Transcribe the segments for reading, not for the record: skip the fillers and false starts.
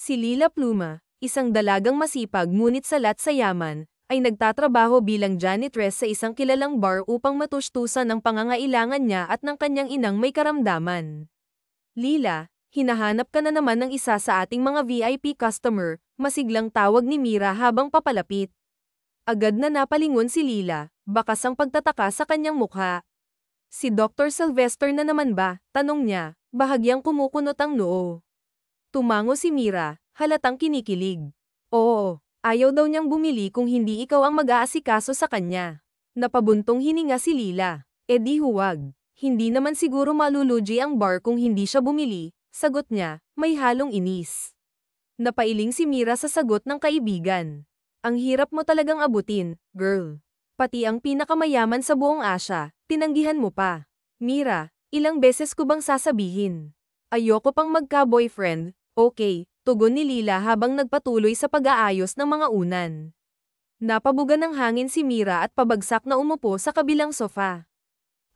Si Lila Pluma, isang dalagang masipag ngunit salat sa yaman, ay nagtatrabaho bilang janitress sa isang kilalang bar upang matustusan ang pangangailangan niya at ng kanyang inang may karamdaman. Lila, hinahanap ka na naman ng isa sa ating mga VIP customer, masiglang tawag ni Mira habang papalapit. Agad na napalingon si Lila, bakas ang pagtataka sa kanyang mukha. Si Dr. Sylvester na naman ba? Tanong niya, bahagyang kumukunot ang noo. Tumango si Mira, halatang kinikilig. Oo, ayaw daw niyang bumili kung hindi ikaw ang mag-aasikaso sa kanya. Napabuntong hininga si Lila. E di huwag. Hindi naman siguro malulugi ang bar kung hindi siya bumili, sagot niya, may halong inis. Napailing si Mira sa sagot ng kaibigan. Ang hirap mo talagang abutin, girl. Pati ang pinakamayaman sa buong Asya, tinanggihan mo pa. Mira, ilang beses ko bang sasabihin? Ayoko pang magka-boyfriend, okay, tugon ni Lila habang nagpatuloy sa pag-aayos ng mga unan. Napabuga ng hangin si Mira at pabagsak na umupo sa kabilang sofa.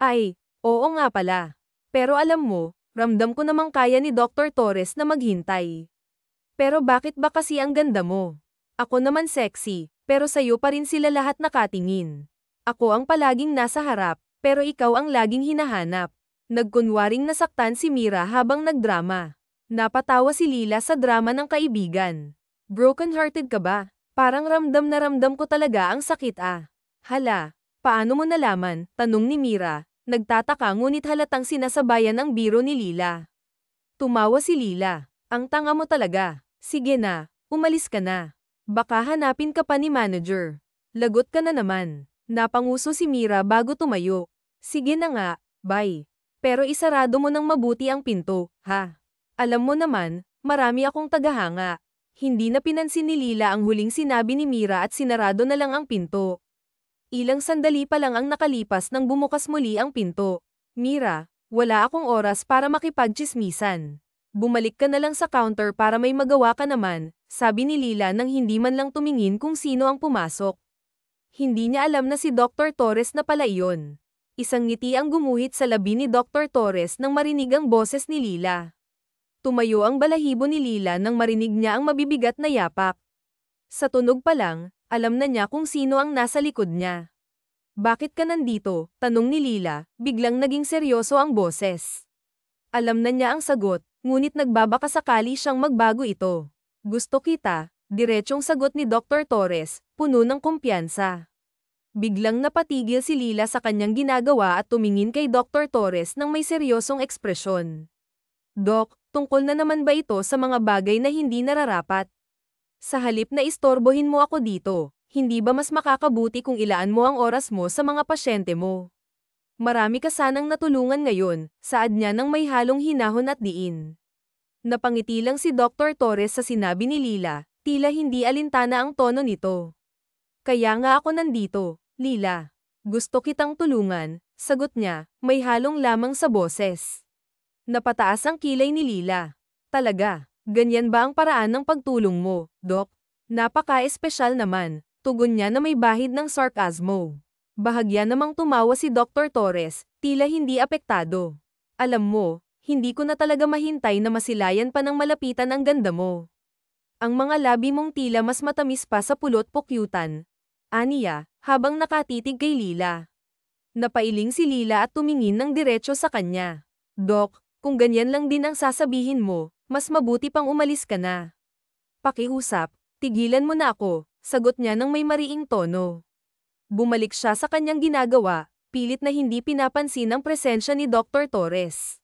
Ay, oo nga pala. Pero alam mo, ramdam ko namang kaya ni Dr. Torres na maghintay. Pero bakit ba kasi ang ganda mo? Ako naman sexy, pero sa'yo pa rin sila lahat nakatingin. Ako ang palaging nasa harap, pero ikaw ang laging hinahanap. Nagkunwaring nasaktan si Mira habang nagdrama. Napatawa si Lila sa drama ng kaibigan. Broken-hearted ka ba? Parang ramdam na ramdam ko talaga ang sakit ah. Hala, paano mo nalaman? Tanong ni Mira, nagtataka ngunit halatang sinasabayan ang biro ni Lila. Tumawa si Lila. Ang tanga mo talaga. Sige na, umalis ka na. Baka hanapin ka pa ni manager. Lagot ka na naman. Napanguso si Mira bago tumayo. Sige na nga, bye. Pero isarado mo ng mabuti ang pinto, ha? Alam mo naman, marami akong tagahanga. Hindi na pinansin ni Lila ang huling sinabi ni Mira at sinarado na lang ang pinto. Ilang sandali pa lang ang nakalipas nang bumukas muli ang pinto. Mira, wala akong oras para makipagtsismisan. Bumalik ka na lang sa counter para may magawa ka naman, sabi ni Lila nang hindi man lang tumingin kung sino ang pumasok. Hindi niya alam na si Dr. Torres na pala iyon. Isang ngiti ang gumuhit sa labi ni Dr. Torres nang marinig ang boses ni Lila. Tumayo ang balahibo ni Lila nang marinig niya ang mabibigat na yapak. Sa tunog pa lang, alam na niya kung sino ang nasa likod niya. Bakit ka nandito? Tanong ni Lila, biglang naging seryoso ang boses. Alam na niya ang sagot, ngunit nagbabaka sakali siyang magbago ito. Gusto kita, diretsong sagot ni Dr. Torres, puno ng kumpiyansa. Biglang napatigil si Lila sa kanyang ginagawa at tumingin kay Dr. Torres nang may seryosong ekspresyon. Doc, tungkol na naman ba ito sa mga bagay na hindi nararapat? Sa halip na istorbohin mo ako dito, hindi ba mas makakabuti kung ilaan mo ang oras mo sa mga pasyente mo? Marami ka sanang natulungan ngayon, saad niya nang may halong hinahon at diin. Napangiti lang si Dr. Torres sa sinabi ni Lila, tila hindi alintana ang tono nito. Kaya nga ako nandito, Lila. Gusto kitang tulungan, sagot niya, may halong lamang sa boses. Napataas ang kilay ni Lila. Talaga, ganyan ba ang paraan ng pagtulong mo, Doc? Napaka-espesyal naman, tugon niya na may bahid ng sarkasmo. Bahagya namang tumawa si Dr. Torres, tila hindi apektado. Alam mo, hindi ko na talaga mahintay na masilayan pa ng malapitan ang ganda mo. Ang mga labi mong tila mas matamis pa sa pulot pukyutan. Aniya, habang nakatitig kay Lila. Napailing si Lila at tumingin ng diretso sa kanya. Doc, kung ganyan lang din ang sasabihin mo, mas mabuti pang umalis ka na. Pakiusap, tigilan mo na ako, sagot niya ng may mariing tono. Bumalik siya sa kanyang ginagawa, pilit na hindi pinapansin ang presensya ni Dr. Torres.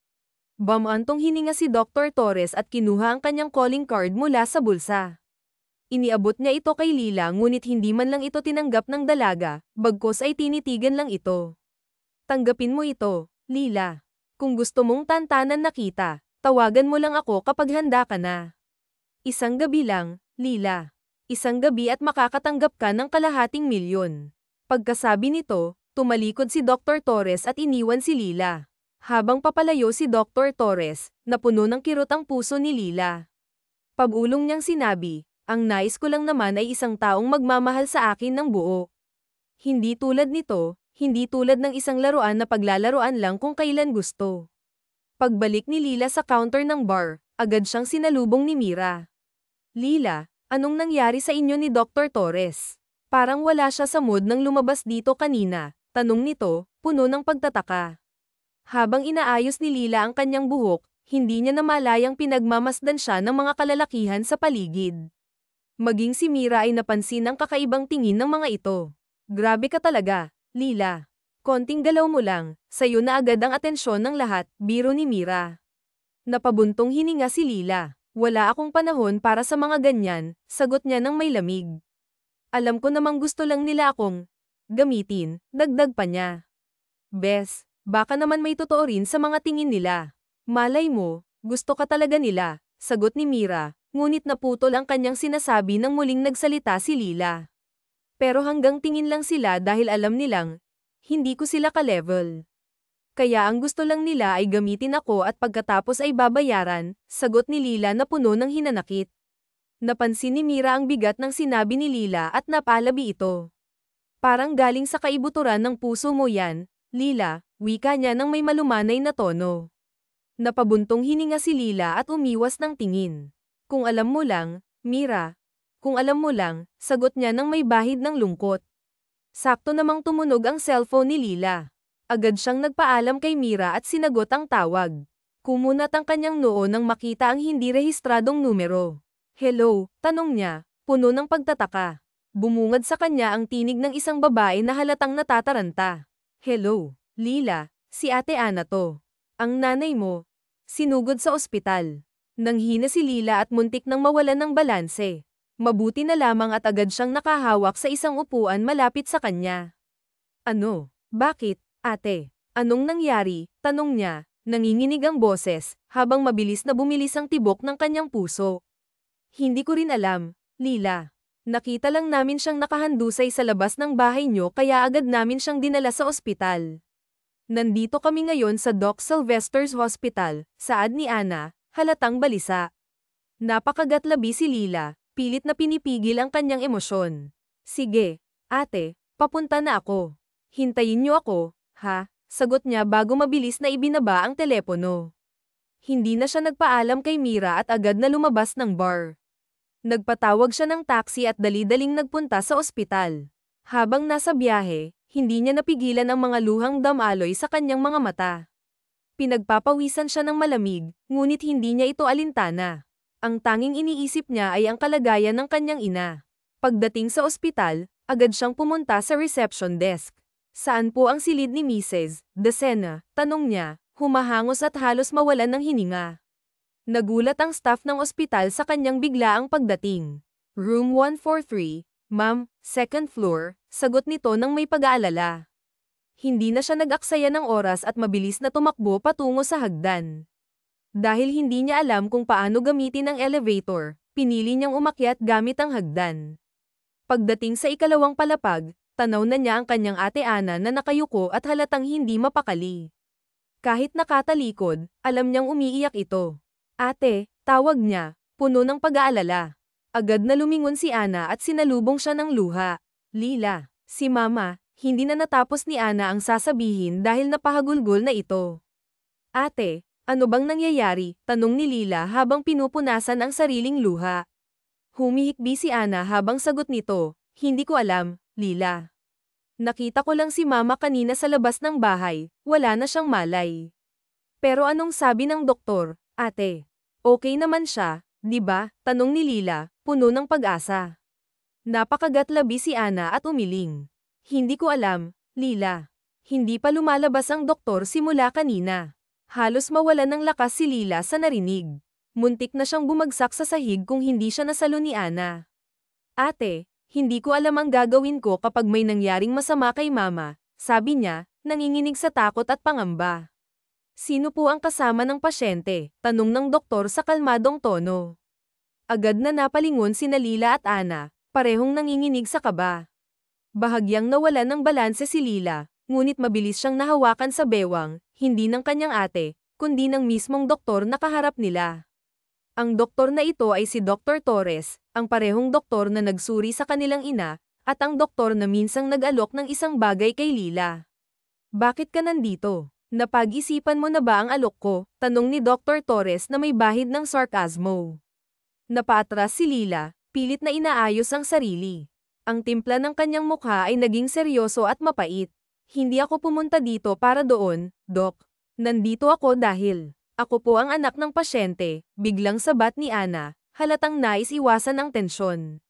Bamantong hininga si Dr. Torres at kinuha ang kanyang calling card mula sa bulsa. Iniabot niya ito kay Lila ngunit hindi man lang ito tinanggap ng dalaga, bagkus ay tinitigan lang ito. Tanggapin mo ito, Lila. Kung gusto mong tantanan na kita, tawagan mo lang ako kapag handa ka na. Isang gabi lang, Lila. Isang gabi at makakatanggap ka ng ₱250,000. Pagkasabi nito, tumalikod si Dr. Torres at iniwan si Lila. Habang papalayo si Dr. Torres, napuno ng kirot ang puso ni Lila. Pabulong niyang sinabi, ang nais ko lang naman ay isang taong magmamahal sa akin ng buo. Hindi tulad nito, hindi tulad ng isang laruan na paglalaruan lang kung kailan gusto. Pagbalik ni Lila sa counter ng bar, agad siyang sinalubong ni Mira. Lila, anong nangyari sa inyo ni Dr. Torres? Parang wala siya sa mood nang lumabas dito kanina, tanong nito, puno ng pagtataka. Habang inaayos ni Lila ang kanyang buhok, hindi niya namalayang pinagmamasdan siya ng mga kalalakihan sa paligid. Maging si Mira ay napansin ang kakaibang tingin ng mga ito. Grabe ka talaga, Lila. Konting galaw mo lang, sa'yo na agad ang atensyon ng lahat, biro ni Mira. Napabuntong hininga si Lila. Wala akong panahon para sa mga ganyan, sagot niya ng may lamig. Alam ko namang gusto lang nila akong gamitin, dagdag pa niya. Bes, baka naman may totoo rin sa mga tingin nila. Malay mo, gusto ka talaga nila, sagot ni Mira, ngunit naputol ang kanyang sinasabi nang muling nagsalita si Lila. Pero hanggang tingin lang sila dahil alam nilang, hindi ko sila ka-level. Kaya ang gusto lang nila ay gamitin ako at pagkatapos ay babayaran, sagot ni Lila na puno ng hinanakit. Napansin ni Mira ang bigat ng sinabi ni Lila at napalabi ito. Parang galing sa kaibuturan ng puso mo yan, Lila, wika niya ng may malumanay na tono. Napabuntong hininga si Lila at umiwas ng tingin. Kung alam mo lang, Mira. Kung alam mo lang, sagot niya ng may bahid ng lungkot. Sakto namang tumunog ang cellphone ni Lila. Agad siyang nagpaalam kay Mira at sinagot ang tawag. Kumunat ang kanyang noo nang makita ang hindi rehistradong numero. Hello, tanong niya, puno ng pagtataka. Bumungad sa kanya ang tinig ng isang babae na halatang natataranta. Hello, Lila, si Ate Ana to. Ang nanay mo, sinugod sa ospital. Nanghina si Lila at muntik nang mawalan ng balanse. Mabuti na lamang at agad siyang nakahawak sa isang upuan malapit sa kanya. Ano? Bakit? Ate, anong nangyari? Tanong niya, nanginginig ang boses, habang mabilis na bumilis ang tibok ng kanyang puso. Hindi ko rin alam, Lila. Nakita lang namin siyang nakahandusay sa labas ng bahay niyo kaya agad namin siyang dinala sa ospital. Nandito kami ngayon sa Doc Sylvester's Hospital, saad ni Ana, halatang balisa. Napakagatlabi si Lila, pilit na pinipigil ang kanyang emosyon. Sige, ate, papunta na ako. Hintayin niyo ako. Ha? Sagot niya bago mabilis na ibinaba ang telepono. Hindi na siya nagpaalam kay Mira at agad na lumabas ng bar. Nagpatawag siya ng taxi at dali-daling nagpunta sa ospital. Habang nasa biyahe, hindi niya napigilan ang mga luhang damaloy sa kanyang mga mata. Pinagpapawisan siya ng malamig, ngunit hindi niya ito alintana. Ang tanging iniisip niya ay ang kalagayan ng kanyang ina. Pagdating sa ospital, agad siyang pumunta sa reception desk. Saan po ang silid ni Mrs. Decena? Tanong niya, humahangos at halos mawalan ng hininga. Nagulat ang staff ng ospital sa kanyang biglaang pagdating. Room 143, ma'am, second floor, sagot nito ng may pag-aalala. Hindi na siya nag-aksaya ng oras at mabilis na tumakbo patungo sa hagdan. Dahil hindi niya alam kung paano gamitin ang elevator, pinili niyang umakyat gamit ang hagdan. Pagdating sa ikalawang palapag, tanaw na niya ang kanyang Ate Ana na nakayuko at halatang hindi mapakali. Kahit nakatalikod, alam niyang umiiyak ito. Ate, tawag niya, puno ng pag-aalala. Agad na lumingon si Ana at sinalubong siya ng luha. Lila, si Mama, hindi na natapos ni Ana ang sasabihin dahil napahagulgol na ito. Ate, ano bang nangyayari? Tanong ni Lila habang pinupunasan ang sariling luha. Humihikbi si Ana habang sagot nito, hindi ko alam. Lila. Nakita ko lang si Mama kanina sa labas ng bahay, wala na siyang malay. Pero anong sabi ng doktor, ate? Okay naman siya, di ba? Tanong ni Lila, puno ng pag-asa. Napakagatlabi si Ana at umiling. Hindi ko alam, Lila. Hindi pa lumalabas ang doktor simula kanina. Halos mawalan ng lakas si Lila sa narinig. Muntik na siyang bumagsak sa sahig kung hindi siya nasalo ni Ana. Ate, hindi ko alam ang gagawin ko kapag may nangyaring masama kay Mama, sabi niya, nanginginig sa takot at pangamba. Sino po ang kasama ng pasyente? Tanong ng doktor sa kalmadong tono. Agad na napalingon sina Lila at Ana, parehong nanginginig sa kaba. Bahagyang nawalan ng balanse si Lila, ngunit mabilis siyang nahawakan sa bewang, hindi ng kanyang ate, kundi ng mismong doktor na kaharap nila. Ang doktor na ito ay si Dr. Torres, ang parehong doktor na nagsuri sa kanilang ina, at ang doktor na minsang nag-alok ng isang bagay kay Lila. Bakit ka nandito? Napag-isipan mo na ba ang alok ko? Tanong ni Dr. Torres na may bahid ng sarkasmo. Napaatras si Lila, pilit na inaayos ang sarili. Ang timpla ng kanyang mukha ay naging seryoso at mapait. Hindi ako pumunta dito para doon, Doc. Nandito ako dahil ako po ang anak ng pasyente, biglang sabat ni Ana, halatang nais iwasan ang tensyon.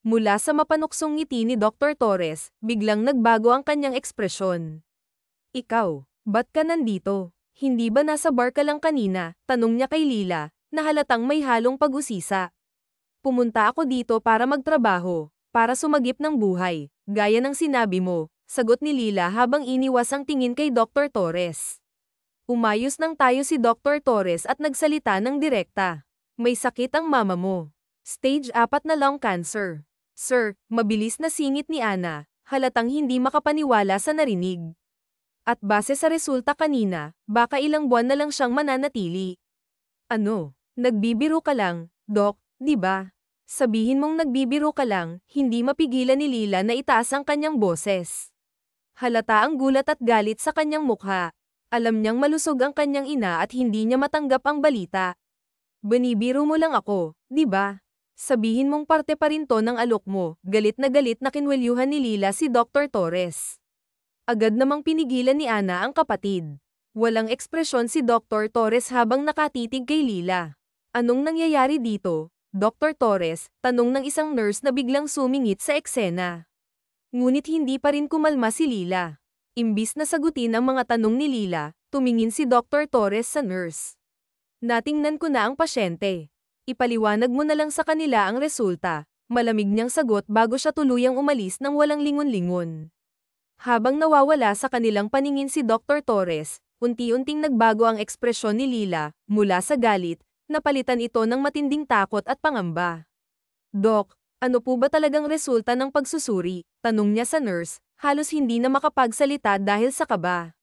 Mula sa mapanuksong ngiti ni Dr. Torres, biglang nagbago ang kanyang ekspresyon. Ikaw, ba't ka nandito? Hindi ba nasa bar ka lang kanina? Tanong niya kay Lila, na halatang may halong pag-usisa. Pumunta ako dito para magtrabaho, para sumagip ng buhay, gaya ng sinabi mo, sagot ni Lila habang iniwas ang tingin kay Dr. Torres. Umayos nang tayo si Dr. Torres at nagsalita ng direkta. May sakit ang mama mo. Stage 4 na lung cancer. Sir, mabilis na singit ni Ana, halatang hindi makapaniwala sa narinig. At base sa resulta kanina, baka ilang buwan na lang siyang mananatili. Ano? Nagbibiro ka lang, Doc, di ba? Sabihin mong nagbibiro ka lang, hindi mapigilan ni Lila na itaas ang kanyang boses. Halata ang gulat at galit sa kanyang mukha. Alam niyang malusog ang kanyang ina at hindi niya matanggap ang balita. Binibiro mo lang ako, di ba? Sabihin mong parte pa rin to ng alok mo, galit na kinwelyuhan ni Lila si Dr. Torres. Agad namang pinigilan ni Ana ang kapatid. Walang ekspresyon si Dr. Torres habang nakatitig kay Lila. Anong nangyayari dito, Dr. Torres? Tanong ng isang nurse na biglang sumingit sa eksena. Ngunit hindi pa rin kumalma si Lila. Imbis na sagutin ang mga tanong ni Lila, tumingin si Dr. Torres sa nurse. Natingnan ko na ang pasyente. Ipaliwanag mo na lang sa kanila ang resulta, malamig niyang sagot bago siya tuluyang umalis nang walang lingon-lingon. Habang nawawala sa kanilang paningin si Dr. Torres, unti-unting nagbago ang ekspresyon ni Lila, mula sa galit, napalitan ito ng matinding takot at pangamba. Doc, ano po ba talagang resulta ng pagsusuri? Tanong niya sa nurse, halos hindi na makapagsalita dahil sa kaba.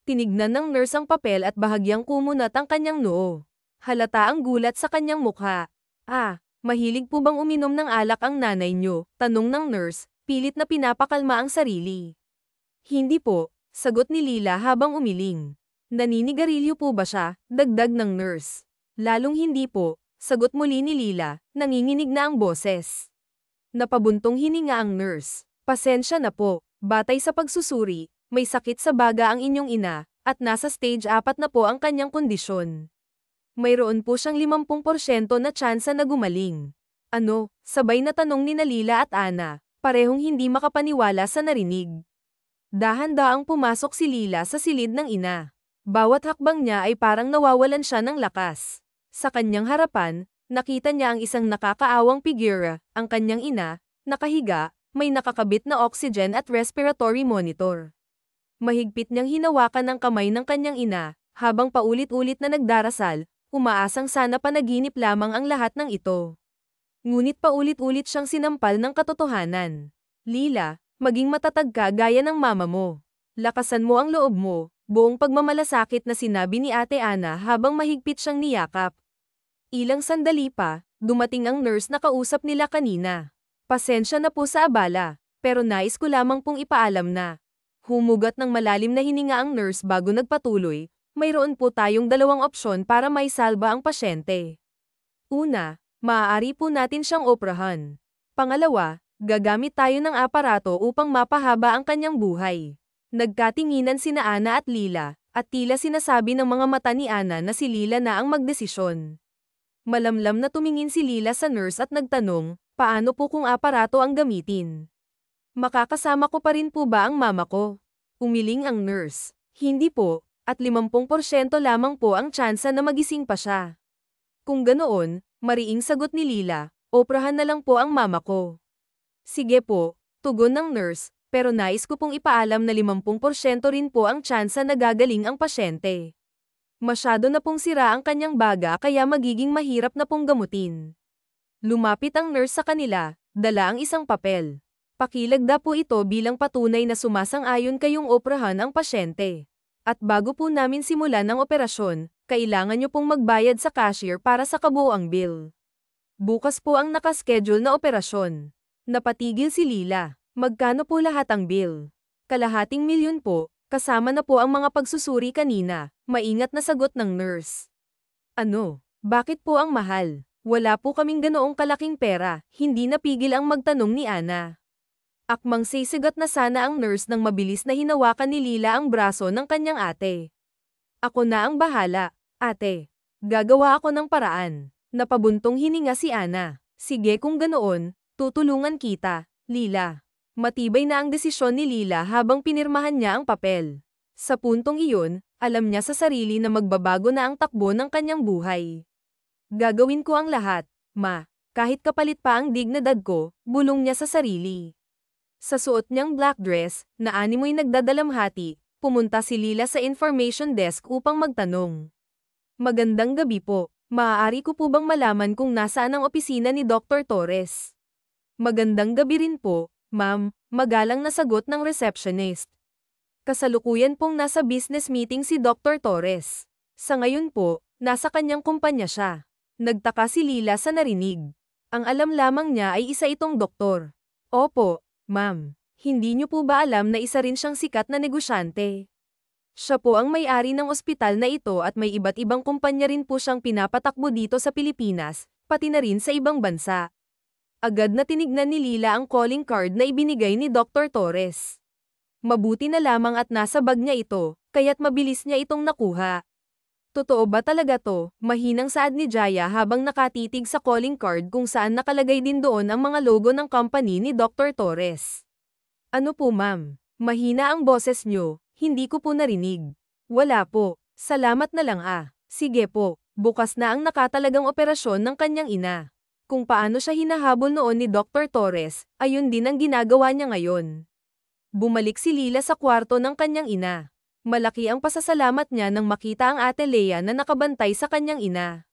Tinignan ng nurse ang papel at bahagyang kumunat ang kanyang noo. Halata ang gulat sa kanyang mukha. Mahilig po bang uminom ng alak ang nanay niyo? Tanong ng nurse, pilit na pinapakalma ang sarili. Hindi po, sagot ni Lila habang umiling. Naninigarilyo po ba siya? Dagdag ng nurse. Lalong hindi po, sagot muli ni Lila, nanginginig na ang boses. Napabuntong hininga ang nurse. Pasensya na po, batay sa pagsusuri, may sakit sa baga ang inyong ina, at nasa stage 4 na po ang kanyang kondisyon. Mayroon po siyang 50% na tsansa na gumaling. Ano? Sabay na tanong ni Lila at Ana, parehong hindi makapaniwala sa narinig. Dahan-daang pumasok si Lila sa silid ng ina. Bawat hakbang niya ay parang nawawalan siya ng lakas. Sa kanyang harapan, nakita niya ang isang nakakaawang figura, ang kanyang ina, nakahiga, may nakakabit na oxygen at respiratory monitor. Mahigpit niyang hinawakan ang kamay ng kanyang ina, habang paulit-ulit na nagdarasal, umaasang sana panaginip lamang ang lahat ng ito. Ngunit paulit-ulit siyang sinampal ng katotohanan. Lila, maging matatag ka gaya ng mama mo. Lakasan mo ang loob mo, buong pagmamalasakit na sinabi ni Ate Ana habang mahigpit siyang niyakap. Ilang sandali pa, dumating ang nurse na kausap nila kanina. Pasensya na po sa abala, pero nais ko lamang pong ipaalam na. Humugat ng malalim na hininga ang nurse bago nagpatuloy. Mayroon po tayong dalawang opsyon para maisalba ang pasyente. Una, maaari po natin siyang operahan. Pangalawa, gagamit tayo ng aparato upang mapahaba ang kanyang buhay. Nagkatinginan sina Ana at Lila, at tila sinasabi ng mga mata ni Ana na si Lila na ang magdesisyon. Malamlam na tumingin si Lila sa nurse at nagtanong, paano po kung aparato ang gamitin? Makakasama ko pa rin po ba ang mama ko? Umiling ang nurse. Hindi po. At 50% lamang po ang tsansa na magising pa siya. Kung ganoon, mariing sagot ni Lila, operahan na lang po ang mama ko. Sige po, tugon ng nurse, pero nais ko pong ipaalam na 50% rin po ang tsansa na gagaling ang pasyente. Masyado na pong sira ang kanyang baga kaya magiging mahirap na pong gamutin. Lumapit ang nurse sa kanila, dala ang isang papel. Pakilagda po ito bilang patunay na sumasang-ayon kayong operahan ang pasyente. At bago po namin simulan ang operasyon, kailangan nyo pong magbayad sa cashier para sa kabuuang bill. Bukas po ang nakaschedule na operasyon. Napatigil si Lila. Magkano po lahat ang bill? Kalahating milyon po, kasama na po ang mga pagsusuri kanina, maingat na sagot ng nurse. Ano? Bakit po ang mahal? Wala po kaming ganoong kalaking pera, hindi napigil ang magtanong ni Ana. Akmang sisigat na sana ang nurse nang mabilis na hinawakan ni Lila ang braso ng kanyang ate. Ako na ang bahala, ate. Gagawa ako ng paraan. Napabuntong hininga si Ana. Sige kung ganoon, tutulungan kita, Lila. Matibay na ang desisyon ni Lila habang pinirmahan niya ang papel. Sa puntong iyon, alam niya sa sarili na magbabago na ang takbo ng kanyang buhay. Gagawin ko ang lahat, ma. Kahit kapalit pa ang dignidad ko, bulong niya sa sarili. Sa suot niyang black dress, na animoy nagdadalamhati, pumunta si Lila sa information desk upang magtanong. Magandang gabi po. Maaari ko po bang malaman kung nasaan ang opisina ni Dr. Torres? Magandang gabi rin po, ma'am, magalang na sagot ng receptionist. Kasalukuyan pong nasa business meeting si Dr. Torres. Sa ngayon po, nasa kanyang kumpanya siya. Nagtaka si Lila sa narinig. Ang alam lamang niya ay isa itong doktor. Opo, ma'am. Hindi niyo po ba alam na isa rin siyang sikat na negosyante? Siya po ang may-ari ng ospital na ito at may iba't ibang kumpanya rin po siyang pinapatakbo dito sa Pilipinas, pati na rin sa ibang bansa. Agad na tinignan ni Lila ang calling card na ibinigay ni Dr. Torres. Mabuti na lamang at nasa bag niya ito, kaya't mabilis niya itong nakuha. Totoo ba talaga to? Mahinang saad ni Jaya habang nakatitig sa calling card kung saan nakalagay din doon ang mga logo ng company ni Dr. Torres. Ano po ma'am? Mahina ang boses niyo, hindi ko po narinig. Wala po, salamat na lang ah. Sige po, bukas na ang nakatalagang operasyon ng kanyang ina. Kung paano siya hinahabol noon ni Dr. Torres, ayun din ang ginagawa niya ngayon. Bumalik si Lila sa kwarto ng kanyang ina. Malaki ang pasasalamat niya nang makita ang ate Lea na nakabantay sa kanyang ina.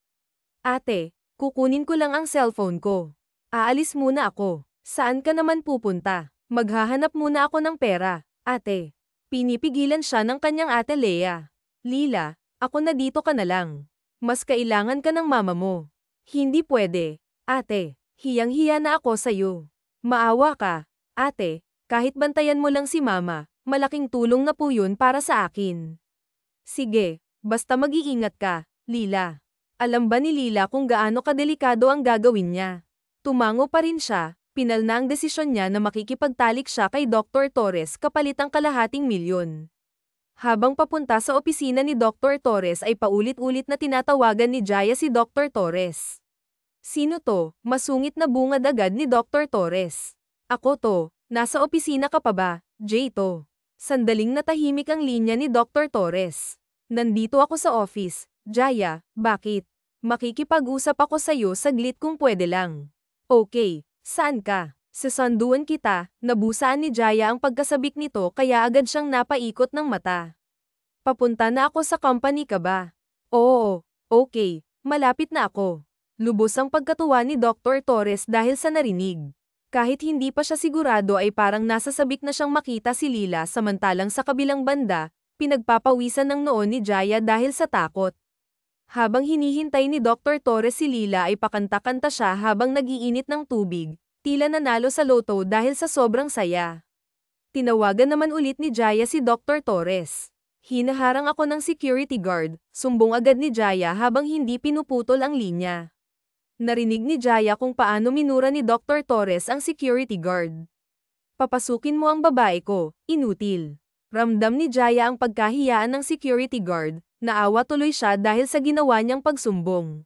Ate, kukunin ko lang ang cellphone ko. Aalis muna ako. Saan ka naman pupunta? Maghahanap muna ako ng pera, ate. Pinipigilan siya ng kanyang ate Lea. Lila, ako na dito ka na lang. Mas kailangan ka ng mama mo. Hindi pwede, ate. Hiyang-hiya na ako sa'yo. Maawa ka, ate. Kahit bantayan mo lang si mama, malaking tulong na po yun para sa akin. Sige, basta mag-iingat ka, Lila. Alam ba ni Lila kung gaano kadelikado ang gagawin niya? Tumango pa rin siya, pinal na ang desisyon niya na makikipagtalik siya kay Dr. Torres kapalit ang kalahating milyon. Habang papunta sa opisina ni Dr. Torres ay paulit-ulit na tinatawagan ni Jaya si Dr. Torres. Sino to? Masungit na bungad agad ni Dr. Torres. Ako to. Nasa opisina ka pa ba, Jay to? Sandaling natahimik ang linya ni Dr. Torres. Nandito ako sa office. Jaya, bakit? Makikipag-usap ako sa'yo saglit kung pwede lang. Okay, saan ka? Sasanduan kita, nabusaan ni Jaya ang pagkasabik nito kaya agad siyang napaikot ng mata. Papunta na ako sa company ka ba? Oo, okay, malapit na ako. Lubos ang pagkatuwa ni Dr. Torres dahil sa narinig. Kahit hindi pa siya sigurado ay parang nasasabik na siyang makita si Lila samantalang sa kabilang banda, pinagpapawisan ng noon ni Jaya dahil sa takot. Habang hinihintay ni Dr. Torres si Lila ay pakanta-kanta siya habang nagiinit ng tubig, tila nanalo sa loto dahil sa sobrang saya. Tinawagan naman ulit ni Jaya si Dr. Torres. Hinaharang ako ng security guard, sumbong agad ni Jaya habang hindi pinuputol ang linya. Narinig ni Jaya kung paano minura ni Dr. Torres ang security guard. Papasukin mo ang babae ko, inutil. Ramdam ni Jaya ang pagkahiyaan ng security guard, naawa tuloy siya dahil sa ginawa niyang pagsumbong.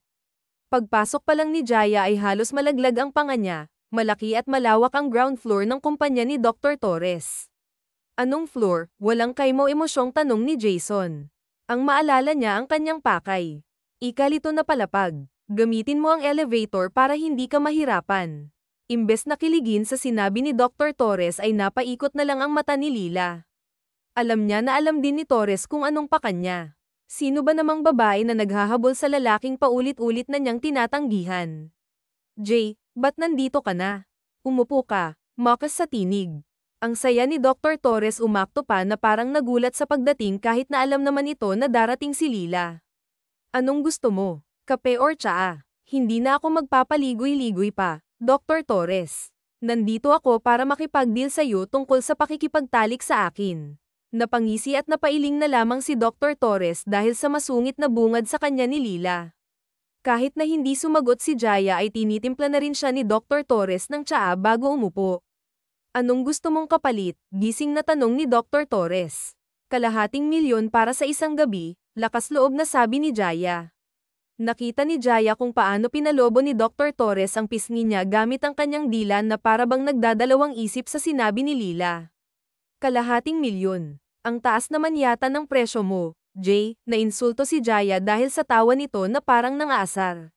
Pagpasok pa lang ni Jaya ay halos malaglag ang panga niya, malaki at malawak ang ground floor ng kumpanya ni Dr. Torres. Anong floor? Walang kaymo emosyong tanong ni Jason. Ang maalala niya ang kanyang pakay. Ikalito na palapag. Gamitin mo ang elevator para hindi ka mahirapan. Imbes na kiligin sa sinabi ni Dr. Torres ay napaikot na lang ang mata ni Lila. Alam niya na alam din ni Torres kung anong pakanya. Sino ba namang babae na naghahabol sa lalaking paulit-ulit na niyang tinatanggihan? Jay, ba't nandito ka na? Umupo ka, makas sa tinig. Ang saya ni Dr. Torres umakto pa na parang nagulat sa pagdating kahit na alam naman ito na darating si Lila. Anong gusto mo? Kape or tsaa? Hindi na ako magpapaligoy-ligoy pa, Dr. Torres. Nandito ako para makipag-deal sa'yo tungkol sa pakikipagtalik sa akin. Napangisi at napailing na lamang si Dr. Torres dahil sa masungit na bungad sa kanya ni Lila. Kahit na hindi sumagot si Jaya ay tinitimpla na rin siya ni Dr. Torres ng tsaa bago umupo. Anong gusto mong kapalit? Gising na tanong ni Dr. Torres. Kalahating milyon para sa isang gabi, lakas loob na sabi ni Jaya. Nakita ni Jaya kung paano pinalobo ni Dr. Torres ang pisngi niya gamit ang kanyang dila na parabang nagdadalawang isip sa sinabi ni Lila. Kalahating milyon. Ang taas naman yata ng presyo mo, Jay, nainsulto si Jaya dahil sa tawa nito na parang nangaasar.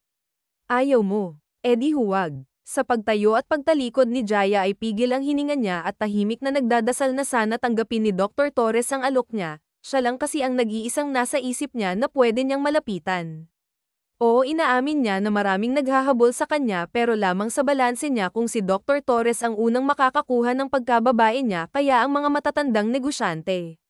Ayaw mo. Di huwag. Sa pagtayo at pagtalikod ni Jaya ay pigil ang hininga niya at tahimik na nagdadasal na sana tanggapin ni Dr. Torres ang alok niya, siya lang kasi ang nag-iisang nasa isip niya na pwede niyang malapitan. Oo, inaamin niya na maraming naghahabol sa kanya pero lamang sa balanse niya kung si Dr. Torres ang unang makakakuha ng pagkababae niya kaya ang mga matatandang negosyante.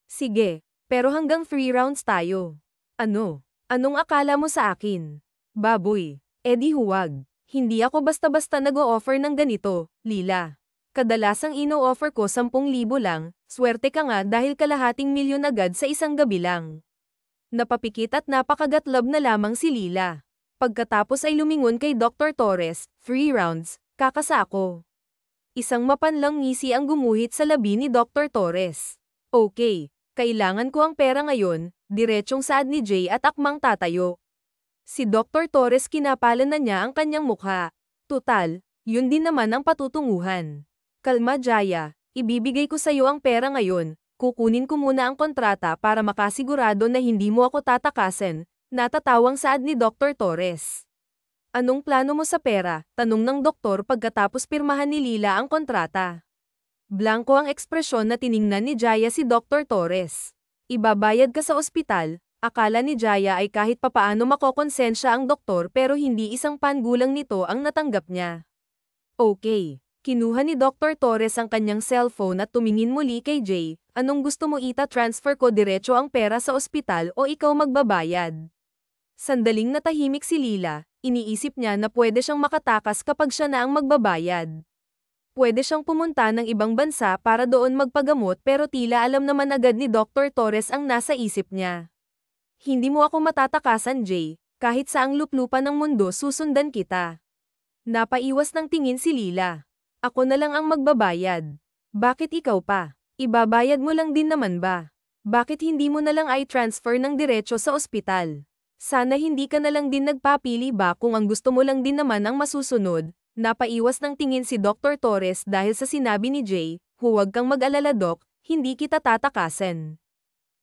Sige. Pero hanggang 3 rounds tayo. Ano? Anong akala mo sa akin? Baboy. Di huwag. Hindi ako basta-basta nag-o-offer ng ganito, Lila. Kadalasang ino-offer ko 10,000 lang, swerte ka nga dahil kalahating milyon agad sa isang gabi lang. Napapikit at napakagatlab na lamang si Lila. Pagkatapos ay lumingon kay Dr. Torres, 3 rounds, kakasa ako. Isang mapanlang ngisi ang gumuhit sa labi ni Dr. Torres. Okay. Kailangan ko ang pera ngayon, diretsyong saad ni Jay at akmang tatayo. Si Dr. Torres kinapalan na niya ang kanyang mukha. Tutal, yun din naman ang patutunguhan. Kalma Jaya, ibibigay ko sa iyo ang pera ngayon, kukunin ko muna ang kontrata para makasigurado na hindi mo ako tatakasin, natatawang saad ni Dr. Torres. Anong plano mo sa pera? Tanong ng doktor pagkatapos pirmahan ni Lila ang kontrata. Blanko ang ekspresyon na tiningnan ni Jaya si Dr. Torres. Ibabayad ka sa ospital, akala ni Jaya ay kahit papaano makokonsensya ang doktor pero hindi isang pangulang nito ang natanggap niya. Okay. Kinuha ni Dr. Torres ang kanyang cellphone at tumingin muli kay Jay, anong gusto mo ita-transfer ko diretso ang pera sa ospital o ikaw magbabayad? Sandaling natahimik si Lila, iniisip niya na pwede siyang makatakas kapag siya na ang magbabayad. Pwede siyang pumunta ng ibang bansa para doon magpagamot pero tila alam naman agad ni Dr. Torres ang nasa isip niya. Hindi mo ako matatakasan Jay, kahit saang luplupan ng mundo susundan kita. Napaiwas ng tingin si Lila. Ako na lang ang magbabayad. Bakit ikaw pa? Ibabayad mo lang din naman ba? Bakit hindi mo na lang i-transfer ng diretso sa ospital? Sana hindi ka na lang din nagpapili ba kung ang gusto mo lang din naman ang masusunod? Napaiwas ng tingin si Dr. Torres dahil sa sinabi ni Jay, huwag kang mag-alala Doc, hindi kita tatakasan.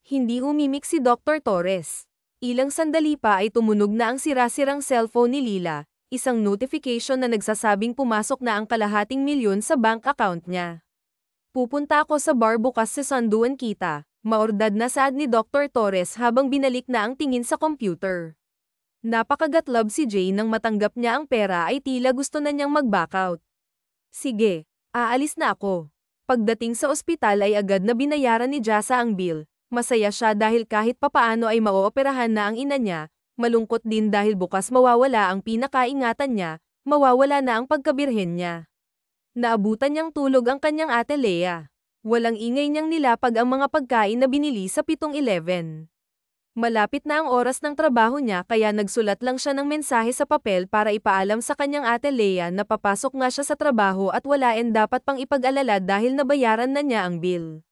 Hindi umimik si Dr. Torres. Ilang sandali pa ay tumunog na ang sira-sirang cellphone ni Lila, isang notification na nagsasabing pumasok na ang kalahating milyon sa bank account niya. Pupunta ako sa bar bukas sa sanduan kita, maordad na saad ni Dr. Torres habang binalik na ang tingin sa computer. Napakagatlab si Jay nang matanggap niya ang pera ay tila gusto na niyang mag-back out. Sige, aalis na ako. Pagdating sa ospital ay agad na binayaran ni Jasa ang bill. Masaya siya dahil kahit papaano ay maooperahan na ang ina niya, malungkot din dahil bukas mawawala ang pinakaingatan niya, mawawala na ang pagkabirhen niya. Naabutan niyang tulog ang kanyang ate Lea. Walang ingay niyang nilapag ang mga pagkain na binili sa 7-Eleven. Malapit na ang oras ng trabaho niya kaya nagsulat lang siya ng mensahe sa papel para ipaalam sa kanyang ate Lea na papasok nga siya sa trabaho at walain dapat pang ipag-alala dahil nabayaran na niya ang bill.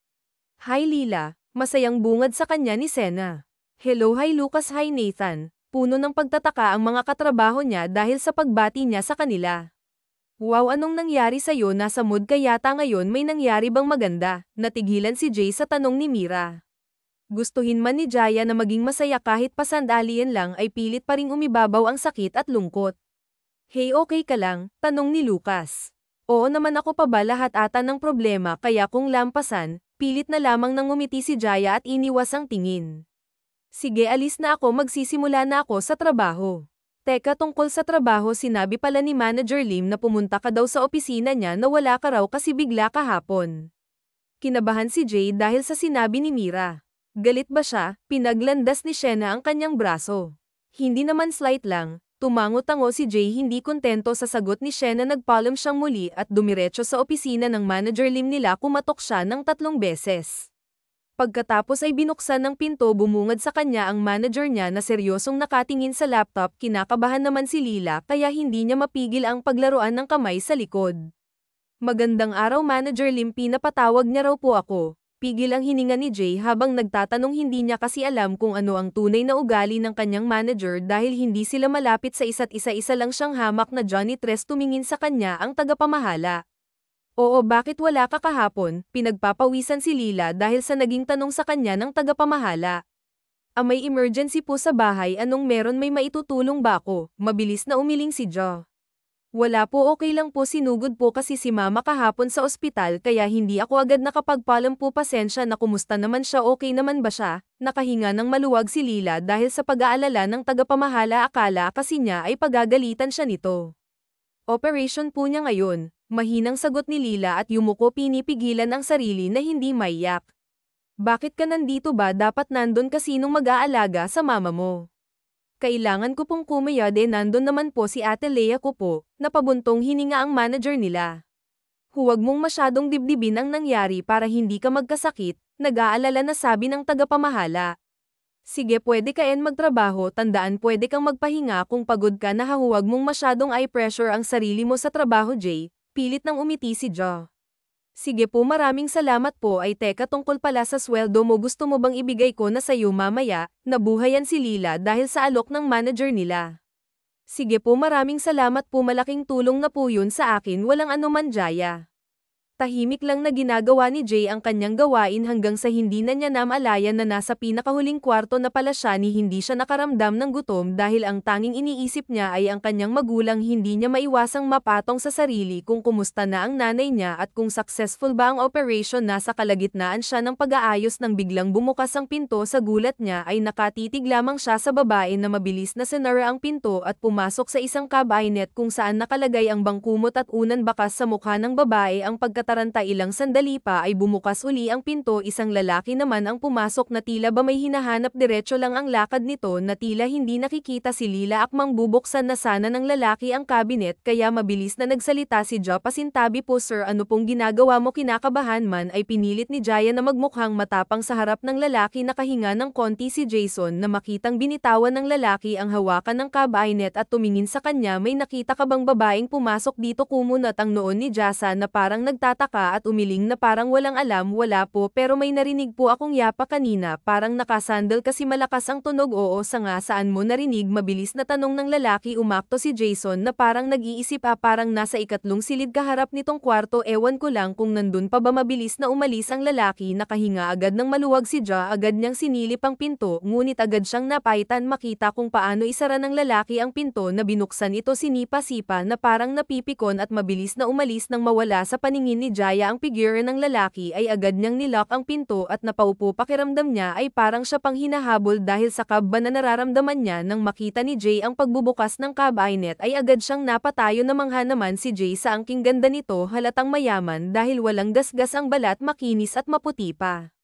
Hi Lila, masayang bungad sa kanya ni Sena. Hello hi Lucas hi Nathan, puno ng pagtataka ang mga katrabaho niya dahil sa pagbati niya sa kanila. Wow anong nangyari sa'yo nasa mood ka yata ngayon may nangyari bang maganda? Natigilan si Jay sa tanong ni Mira. Gustuhin man ni Jaya na maging masaya kahit pasandalian lang ay pilit pa ring umibabaw ang sakit at lungkot. Hey okay ka lang? Tanong ni Lucas. Oo naman ako pa ba lahat ata ng problema kaya kung lampasan, pilit na lamang nang ngumiti si Jaya at iniwas ang tingin. Sige alis na ako magsisimula na ako sa trabaho. Teka tungkol sa trabaho sinabi pala ni Manager Lim na pumunta ka daw sa opisina niya na wala ka raw kasi bigla kahapon. Kinabahan si Jay dahil sa sinabi ni Mira. Galit ba siya? Pinaglandas ni Shena ang kanyang braso. Hindi naman slight lang, tumango-tango si Jay hindi kontento sa sagot ni Shena nagpaalam siyang muli at dumiretso sa opisina ng Manager Lim nila kumatok siya ng 3 beses. Pagkatapos ay binuksan ng pinto bumungad sa kanya ang manager niya na seryosong nakatingin sa laptop kinakabahan naman si Lila kaya hindi niya mapigil ang paglaruan ng kamay sa likod. Magandang araw Manager Lim pinapatawag niya raw po ako. Pigil ang hininga ni Jay habang nagtatanong hindi niya kasi alam kung ano ang tunay na ugali ng kanyang manager dahil hindi sila malapit sa isa't isa lang siyang hamak na Johnny Tres tumingin sa kanya ang tagapamahala. Oo bakit wala ka kahapon, pinagpapawisan si Lila dahil sa naging tanong sa kanya ng tagapamahala. May emergency po sa bahay anong meron may maitutulong ba ako, mabilis na umiling si Jo. Wala po okay lang po sinugod po kasi si mama kahapon sa ospital kaya hindi ako agad nakapagpaalam po pasensya na kumusta naman siya okay naman ba siya, nakahinga ng maluwag si Lila dahil sa pag-aalala ng tagapamahala akala kasi niya ay pagagalitan siya nito. Operation po niya ngayon, mahinang sagot ni Lila at yumuko pinipigilan ang sarili na hindi maiyak. Bakit ka nandito ba dapat nandun kasi nung mag-aalaga sa mama mo? Kailangan ko pong kumayad nandun naman po si Ate Lea ko po, napabuntong hininga ang manager nila. Huwag mong masyadong dibdibin ang nangyari para hindi ka magkasakit, nag-aalala na sabi ng tagapamahala. Sige pwede ka magtrabaho tandaan pwede kang magpahinga kung pagod ka na huwag mong masyadong i-pressure ang sarili mo sa trabaho Jay, pilit nang umiti si Jo. Sige po maraming salamat po ay teka tungkol pala sa sweldo mo gusto mo bang ibigay ko na sayo mamaya, nabuhayan si Lila dahil sa alok ng manager nila. Sige po maraming salamat po malaking tulong na po yun sa akin walang anuman Jaya. Tahimik lang na ginagawa ni Jay ang kanyang gawain hanggang sa hindi na niya namalayan na nasa pinakahuling kwarto na pala siya ni hindi siya nakaramdam ng gutom dahil ang tanging iniisip niya ay ang kanyang magulang hindi niya maiwasang mapatong sa sarili kung kumusta na ang nanay niya at kung successful ba ang operation nasa kalagitnaan siya ng pag-aayos nang biglang bumukas ang pinto sa gulat niya ay nakatitig lamang siya sa babae na mabilis na sinara ang pinto at pumasok sa isang cabinet kung saan nakalagay ang bangkumot at unan bakas sa mukha ng babae ang pagkataranta ilang sandali pa ay bumukas uli ang pinto isang lalaki naman ang pumasok na tila ba may hinahanap diretso lang ang lakad nito na tila hindi nakikita si Lila akmang bubuksan na sana ng lalaki ang cabinet kaya mabilis na nagsalita si Jo pasintabi po sir ano pong ginagawa mo kinakabahan man ay pinilit ni Jaya na magmukhang matapang sa harap ng lalaki nakahinga ng konti si Jason na makitang binitawan ng lalaki ang hawakan ng cabinet at tumingin sa kanya may nakita ka bang babaeng pumasok dito kumunat ang noon ni Jasa na parang nagtataka at umiling na parang walang alam wala po pero may narinig po akong yapa kanina parang nakasandal kasi malakas ang tunog oo sa nga saan mo narinig mabilis na tanong ng lalaki umakto si Jason na parang nag-iisip parang nasa ikatlong silid kaharap nitong kwarto ewan ko lang kung nandun pa ba mabilis na umalis ang lalaki nakahinga agad ng maluwag si Ja agad niyang sinilip ang pinto ngunit agad siyang napaitan makita kung paano isara ng lalaki ang pinto na binuksan ito sinipa-sipa na parang napipikon at mabilis na umalis nang mawala sa paningin ni Jaya ang figure ng lalaki ay agad niyang nilock ang pinto at napaupo pakiramdam niya ay parang siya pang hinahabol dahil sa kaba na nararamdaman niya nang makita ni Jay ang pagbubukas ng cabinet ay agad siyang napatayo na mangha naman si Jay sa angking ganda nito halatang mayaman dahil walang gasgas ang balat makinis at maputi pa.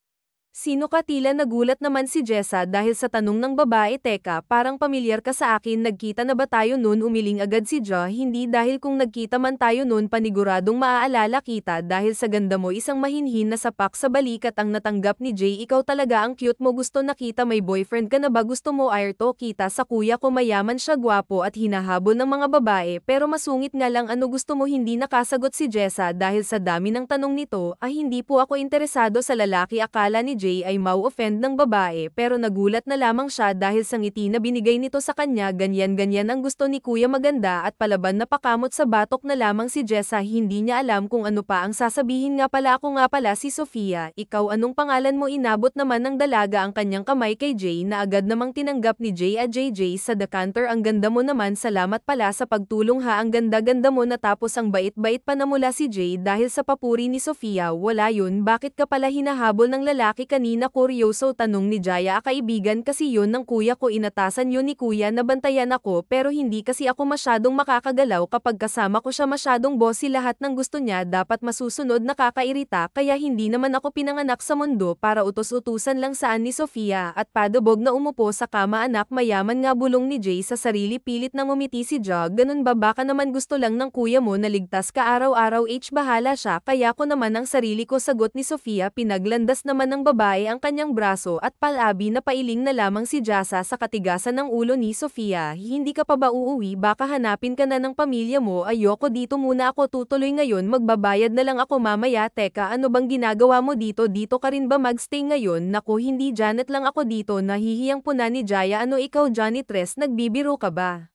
Sino ka tila nagulat naman si Jessa dahil sa tanong ng babae teka parang pamilyar ka sa akin nagkita na ba tayo noon umiling agad si Jo hindi dahil kung nagkita man tayo noon paniguradong maaalala kita dahil sa ganda mo isang mahinhin na sapak sa balikat ang natanggap ni Jay ikaw talaga ang cute mo gusto nakita may boyfriend ka na ba gusto mo airto kita sa kuya ko mayaman siya gwapo at hinahabol ng mga babae pero masungit nga lang ano gusto mo hindi nakasagot si Jessa dahil sa dami ng tanong nito ay hindi po ako interesado sa lalaki akala ni Jay ay mau-offend ng babae pero nagulat na lamang siya dahil sa ngiti na binigay nito sa kanya ganyan-ganyan ang gusto ni kuya maganda at palaban na pakamot sa batok na lamang si Jessa hindi niya alam kung ano pa ang sasabihin nga pala si Sofia ikaw anong pangalan mo inabot naman ng dalaga ang kanyang kamay kay Jay na agad namang tinanggap ni Jay at JJ sa decanter ang ganda mo naman salamat pala sa pagtulong ha ang ganda-ganda mo natapos ang bait-bait pa na mula si Jay dahil sa papuri ni Sofia wala yun bakit ka pala hinahabol ng lalaki kanina kuryoso tanong ni Jaya kaibigan kasi yun ng kuya ko inatasan yun ni kuya na bantayan ako pero hindi kasi ako masyadong makakagalaw kapag kasama ko siya masyadong bossy lahat ng gusto niya dapat masusunod nakakairita kaya hindi naman ako pinanganak sa mundo para utos-utusan lang saan ni Sofia at padabog na umupo sa kama anak mayaman nga bulong ni Jay sa sarili pilit nang umiti si Jo ganun ba baka naman gusto lang ng kuya mo na ligtas ka araw-araw bahala siya kaya ko naman ang sarili ko sagot ni Sofia pinaglandas naman ng babae babae ang kanyang braso at palabi na pailing na lamang si Jasa sa katigasan ng ulo ni Sofia. Hindi ka pa ba uuwi? Baka hanapin ka na ng pamilya mo. Ayoko dito muna ako tutuloy ngayon, magbabayad na lang ako mamaya. Teka, ano bang ginagawa mo dito? Dito ka rin ba magstay ngayon? Naku, hindi, Janet lang ako dito. Nahihiyang puna ni Jaya. Ano ikaw, Janitress, nagbibiro ka ba?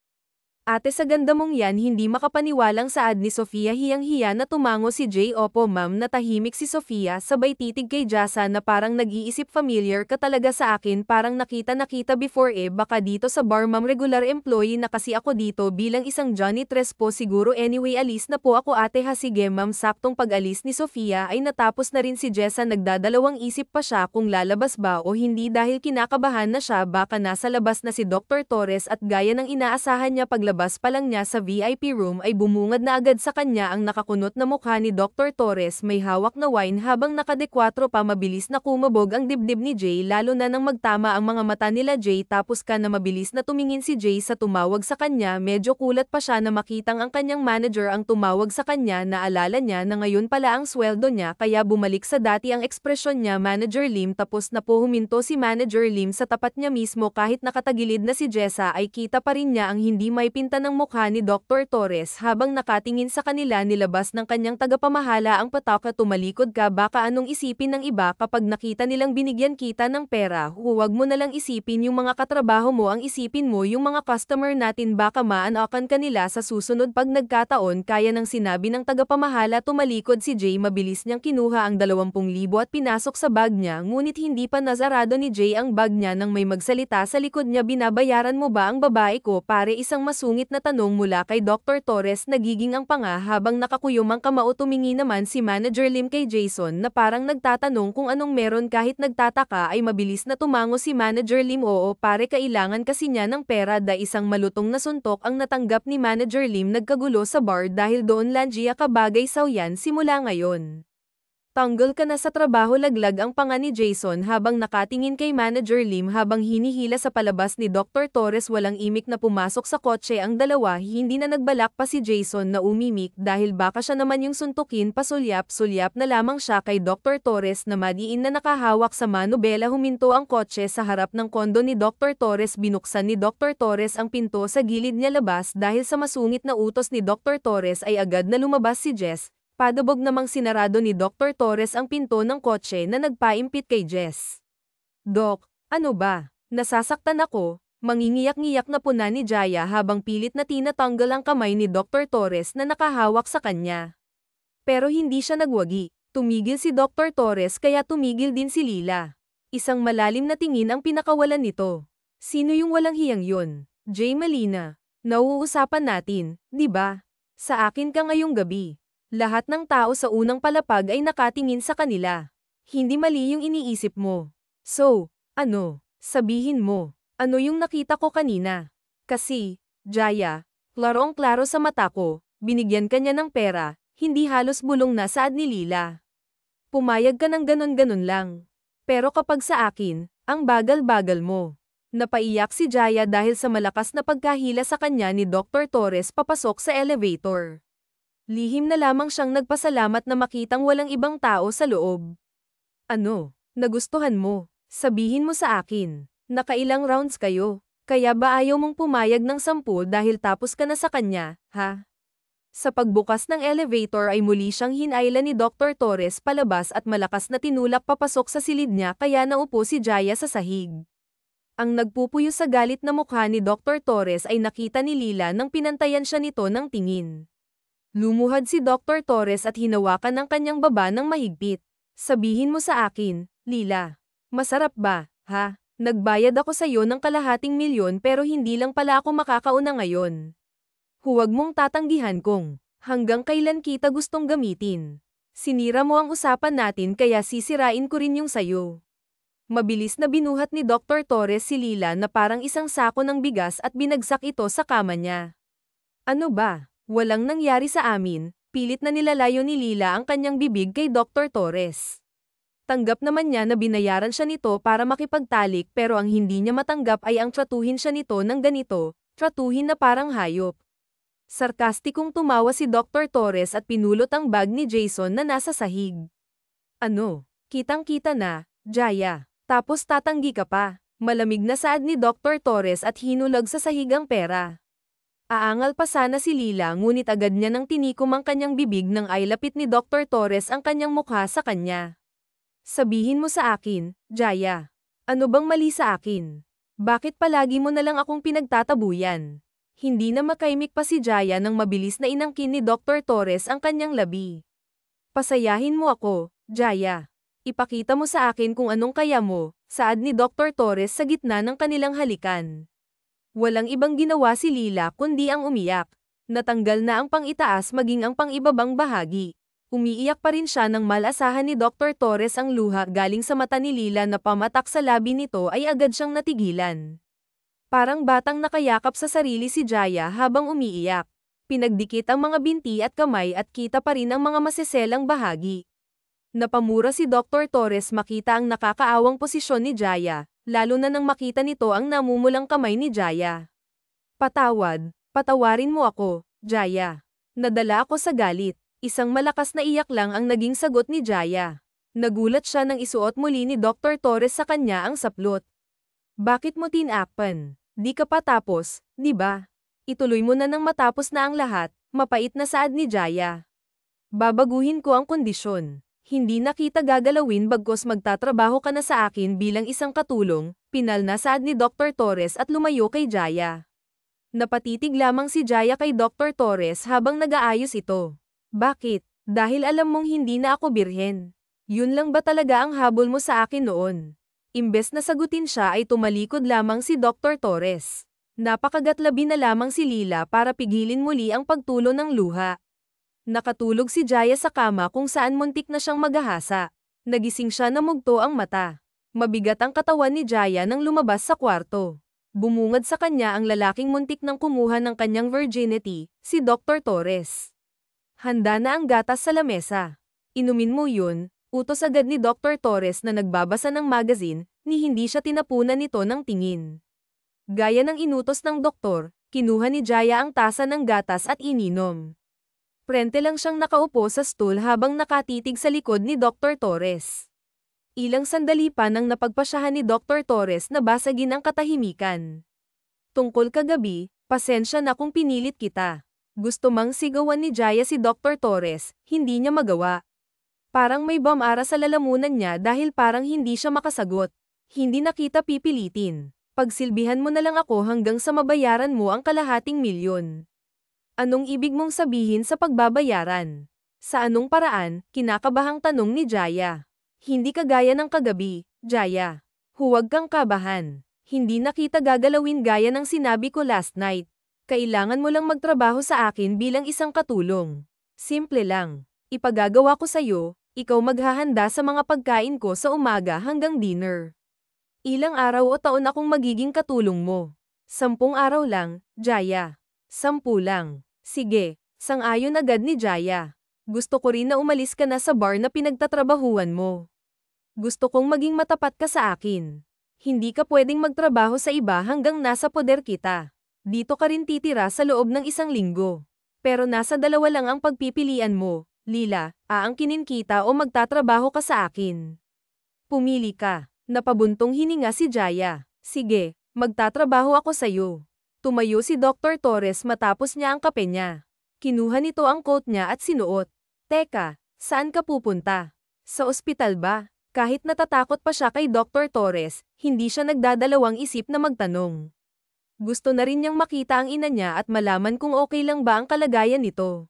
Ate, sa ganda mong yan, hindi makapaniwalang saad ni Sofia. Hiyang-hiya na tumango si Jay. Opo ma'am. Natahimik si Sofia, sabay titig kay Jasa na parang nag-iisip, familiar ka talaga sa akin, parang nakita before baka dito sa bar ma'am, regular employee na kasi ako dito bilang isang janitress po siguro. Anyway, alis na po ako ate. Ha, sige ma'am. Saktong pag-alis ni Sofia ay natapos na rin si Jessa. Nagdadalawang isip pa siya kung lalabas ba o hindi dahil kinakabahan na siya, baka nasa labas na si Dr. Torres at gaya ng inaasahan niya, paglabas pa lang niya sa VIP room ay bumungad na agad sa kanya ang nakakunot na mukha ni Dr. Torres. May hawak na wine habang nakadekwatro pa. Mabilis na kumabog ang dibdib ni Jay, lalo na nang magtama ang mga mata nila Jay. Tapos ka na mabilis na tumingin si Jay sa tumawag sa kanya. Medyo kulat pa siya na makitang ang kanyang manager ang tumawag sa kanya. Naalala niya na ngayon pala ang sweldo niya, kaya bumalik sa dati ang ekspresyon niya. Manager Lim. Tapos na po huminto si Manager Lim sa tapat niya mismo. Kahit nakatagilid na si Jessa ay kita pa rin niya ang hindi may pinta ng mukha ni Dr. Torres habang nakatingin sa kanila. Nilabas ng kanyang tagapamahala ang pataka. Tumalikod ka, baka anong isipin ng iba kapag nakita nilang binigyan kita ng pera. Huwag mo nalang isipin yung mga katrabaho mo, ang isipin mo yung mga customer natin, baka maanakan ka nila sa susunod pag nagkataon. Kaya ng sinabi ng tagapamahala. Tumalikod si Jay, mabilis niyang kinuha ang 20,000 at pinasok sa bag niya, ngunit hindi pa nazarado ni Jay ang bag niya nang may magsalita sa likod niya. Binabayaran mo ba ang babae ko pare? Isang masungit na tanong mula kay Dr. Torres. Nagiging ang panga habang nakakuyom ang kamao. Tumingi naman si Manager Lim kay Jason na parang nagtatanong kung anong meron. Kahit nagtataka ay mabilis na tumango si Manager Lim. Oo pare, kailangan kasi niya ng pera. Isang malutong na suntok ang natanggap ni Manager Lim. Nagkagulo sa bar dahil doon. Langia, kabagay saw yan simula ngayon. Tanggal ka na sa trabaho. Laglag ang panga ni Jason habang nakatingin kay Manager Lim habang hinihila sa palabas ni Dr. Torres. Walang imik na pumasok sa kotse ang dalawa. Hindi na nagbalak pa si Jason na umimik dahil baka siya naman yung suntukin. Pasulyap-sulyap na lamang siya kay Dr. Torres na madiin na nakahawak sa manubela. Huminto ang kotse sa harap ng kondo ni Dr. Torres. Binuksan ni Dr. Torres ang pinto sa gilid niya. Labas dahil sa masungit na utos ni Dr. Torres ay agad na lumabas si Jess. Padubog namang sinarado ni Dr. Torres ang pinto ng kotse na nagpaimpit kay Jess. Dok, ano ba? Nasasaktan ako. Mangingiyak-ngiyak na puna ni Jaya habang pilit na tinatanggal ang kamay ni Dr. Torres na nakahawak sa kanya. Pero hindi siya nagwagi. Tumigil si Dr. Torres kaya tumigil din si Lila. Isang malalim na tingin ang pinakawalan nito. Sino yung walang hiyang yun? Jay Malina. Nauusapan natin, di ba? Sa akin ka ngayong gabi. Lahat ng tao sa unang palapag ay nakatingin sa kanila. Hindi mali yung iniisip mo. So, ano? Sabihin mo. Ano yung nakita ko kanina? Kasi, Jaya, klarong-klaro sa mata ko, binigyan ka niya ng pera, hindi halos bulong na saad ni Lila. Pumayag ka ng ganon-ganon lang. Pero kapag sa akin, ang bagal-bagal mo. Napaiyak si Jaya dahil sa malakas na pagkahila sa kanya ni Dr. Torres papasok sa elevator. Lihim na lamang siyang nagpasalamat na makitang walang ibang tao sa loob. Ano? Nagustuhan mo? Sabihin mo sa akin. Nakailang rounds kayo? Kaya ba ayaw mong pumayag ng 10 dahil tapos ka na sa kanya, ha? Sa pagbukas ng elevator ay muli siyang hinayla ni Dr. Torres palabas at malakas na tinulak papasok sa silid niya kaya naupo si Jaya sa sahig. Ang nagpupuyo sa galit na mukha ni Dr. Torres ay nakita ni Lila nang pinantayan siya nito ng tingin. Lumuhad si Dr. Torres at hinawakan ng kanyang baba ng mahigpit. Sabihin mo sa akin, Lila. Masarap ba, ha? Nagbayad ako sa iyo ng $250,000 pero hindi lang pala ako makakauna ngayon. Huwag mong tatanggihan kung hanggang kailan kita gustong gamitin. Sinira mo ang usapan natin kaya sisirain ko rin yung sayo. Mabilis na binuhat ni Dr. Torres si Lila na parang isang sako ng bigas at binagsak ito sa kama niya. Ano ba? Walang nangyari sa amin. Pilit na nilalayo ni Lila ang kanyang bibig kay Dr. Torres. Tanggap naman niya na binayaran siya nito para makipagtalik pero ang hindi niya matanggap ay ang tratuhin siya nito ng ganito, tratuhin na parang hayop. Sarkastikong tumawa si Dr. Torres at pinulot ang bag ni Jason na nasa sahig. Ano? Kitang-kita na, Jaya. Tapos tatanggi ka pa. Malamig na saad ni Dr. Torres at hinulag sa sahig ang pera. Aangal pa sana si Lila ngunit agad niya nang tinikom ang kanyang bibig nang ay lapit ni Dr. Torres ang kanyang mukha sa kanya. Sabihin mo sa akin, Jaya. Ano bang mali sa akin? Bakit palagi mo na lang akong pinagtatabuyan? Hindi na makaimik pa si Jaya nang mabilis na inangkin ni Dr. Torres ang kanyang labi. Pasayahin mo ako, Jaya. Ipakita mo sa akin kung anong kaya mo, saad ni Dr. Torres sa gitna ng kanilang halikan. Walang ibang ginawa si Lila kundi ang umiyak. Natanggal na ang pang-itaas maging ang pang-ibabang bahagi. Umiiyak pa rin siya nang malasahan ni Dr. Torres ang luha galing sa mata ni Lila na pamatak sa labi nito ay agad siyang natigilan. Parang batang nakayakap sa sarili si Jaya habang umiiyak. Pinagdikit ang mga binti at kamay at kita pa rin ang mga masiselang bahagi. Napamura si Dr. Torres makita ang nakakaawang posisyon ni Jaya, lalo na nang makita nito ang namumulang kamay ni Jaya. Patawarin mo ako, Jaya. Nadala ako sa galit. Isang malakas na iyak lang ang naging sagot ni Jaya. Nagulat siya nang isuot muli ni Dr. Torres sa kanya ang saplot. Bakit mo tinakpan? Di ka pa tapos, di ba? Ituloy mo na nang matapos na ang lahat, mapait na saad ni Jaya. Babaguhin ko ang kondisyon. Hindi na kita gagalawin bagkos magtatrabaho ka na sa akin bilang isang katulong, pinal na saad ni Dr. Torres at lumayo kay Jaya. Napatitig lamang si Jaya kay Dr. Torres habang nag-aayos ito. Bakit? Dahil alam mong hindi na ako birhen. Yun lang ba talaga ang habol mo sa akin noon? Imbes na sagutin siya ay tumalikod lamang si Dr. Torres. Napakagatlabi na lamang si Lila para pigilin muli ang pagtulo ng luha. Nakatulog si Jaya sa kama kung saan muntik na siyang maghahasa. Nagising siya na mugto ang mata. Mabigat ang katawan ni Jaya nang lumabas sa kwarto. Bumungad sa kanya ang lalaking muntik nang kumuha ng kanyang virginity, si Dr. Torres. Handa na ang gatas sa lamesa. Inumin mo yun, utos agad ni Dr. Torres na nagbabasa ng magazine, ni hindi siya tinapunan nito ng tingin. Gaya ng inutos ng doktor, kinuha ni Jaya ang tasa ng gatas at ininom. Prente lang siyang nakaupo sa stool habang nakatitig sa likod ni Dr. Torres. Ilang sandali pa nang napagpasyahan ni Dr. Torres na basagin ang katahimikan. Tungkol kagabi, pasensya na kung pinilit kita. Gusto mang sigawan ni Jaya si Dr. Torres, hindi niya magawa. Parang may bamara sa lalamunan niya dahil parang hindi siya makasagot. Hindi na kita pipilitin. Pagsilbihan mo na lang ako hanggang sa mabayaran mo ang kalahating milyon. Anong ibig mong sabihin sa pagbabayaran? Sa anong paraan? Kinakabahang tanong ni Jaya. Hindi kagaya ng kagabi, Jaya. Huwag kang kabahan. Hindi na kita gagalawin gaya ng sinabi ko last night. Kailangan mo lang magtrabaho sa akin bilang isang katulong. Simple lang. Ipagagawa ko sa'yo, ikaw maghahanda sa mga pagkain ko sa umaga hanggang dinner. Ilang araw o taon akong magiging katulong mo? 10 araw lang, Jaya. 10 lang. Sige, sang-ayon agad ni Jaya. Gusto ko rin na umalis ka na sa bar na pinagtatrabahuan mo. Gusto kong maging matapat ka sa akin. Hindi ka pwedeng magtrabaho sa iba hanggang nasa poder kita. Dito ka rin titira sa loob ng 1 linggo. Pero nasa 2 lang ang pagpipilian mo, Lila, aangkinin kita o magtatrabaho ka sa akin. Pumili ka. Napabuntong hininga si Jaya. Sige, magtatrabaho ako sa'yo. Tumayo si Dr. Torres matapos niya ang kape niya. Kinuha nito ang coat niya at sinuot. Teka, saan ka pupunta? Sa ospital ba? Kahit natatakot pa siya kay Dr. Torres, hindi siya nagdadalawang isip na magtanong. Gusto na rin niyang makita ang ina niya at malaman kung okay lang ba ang kalagayan nito.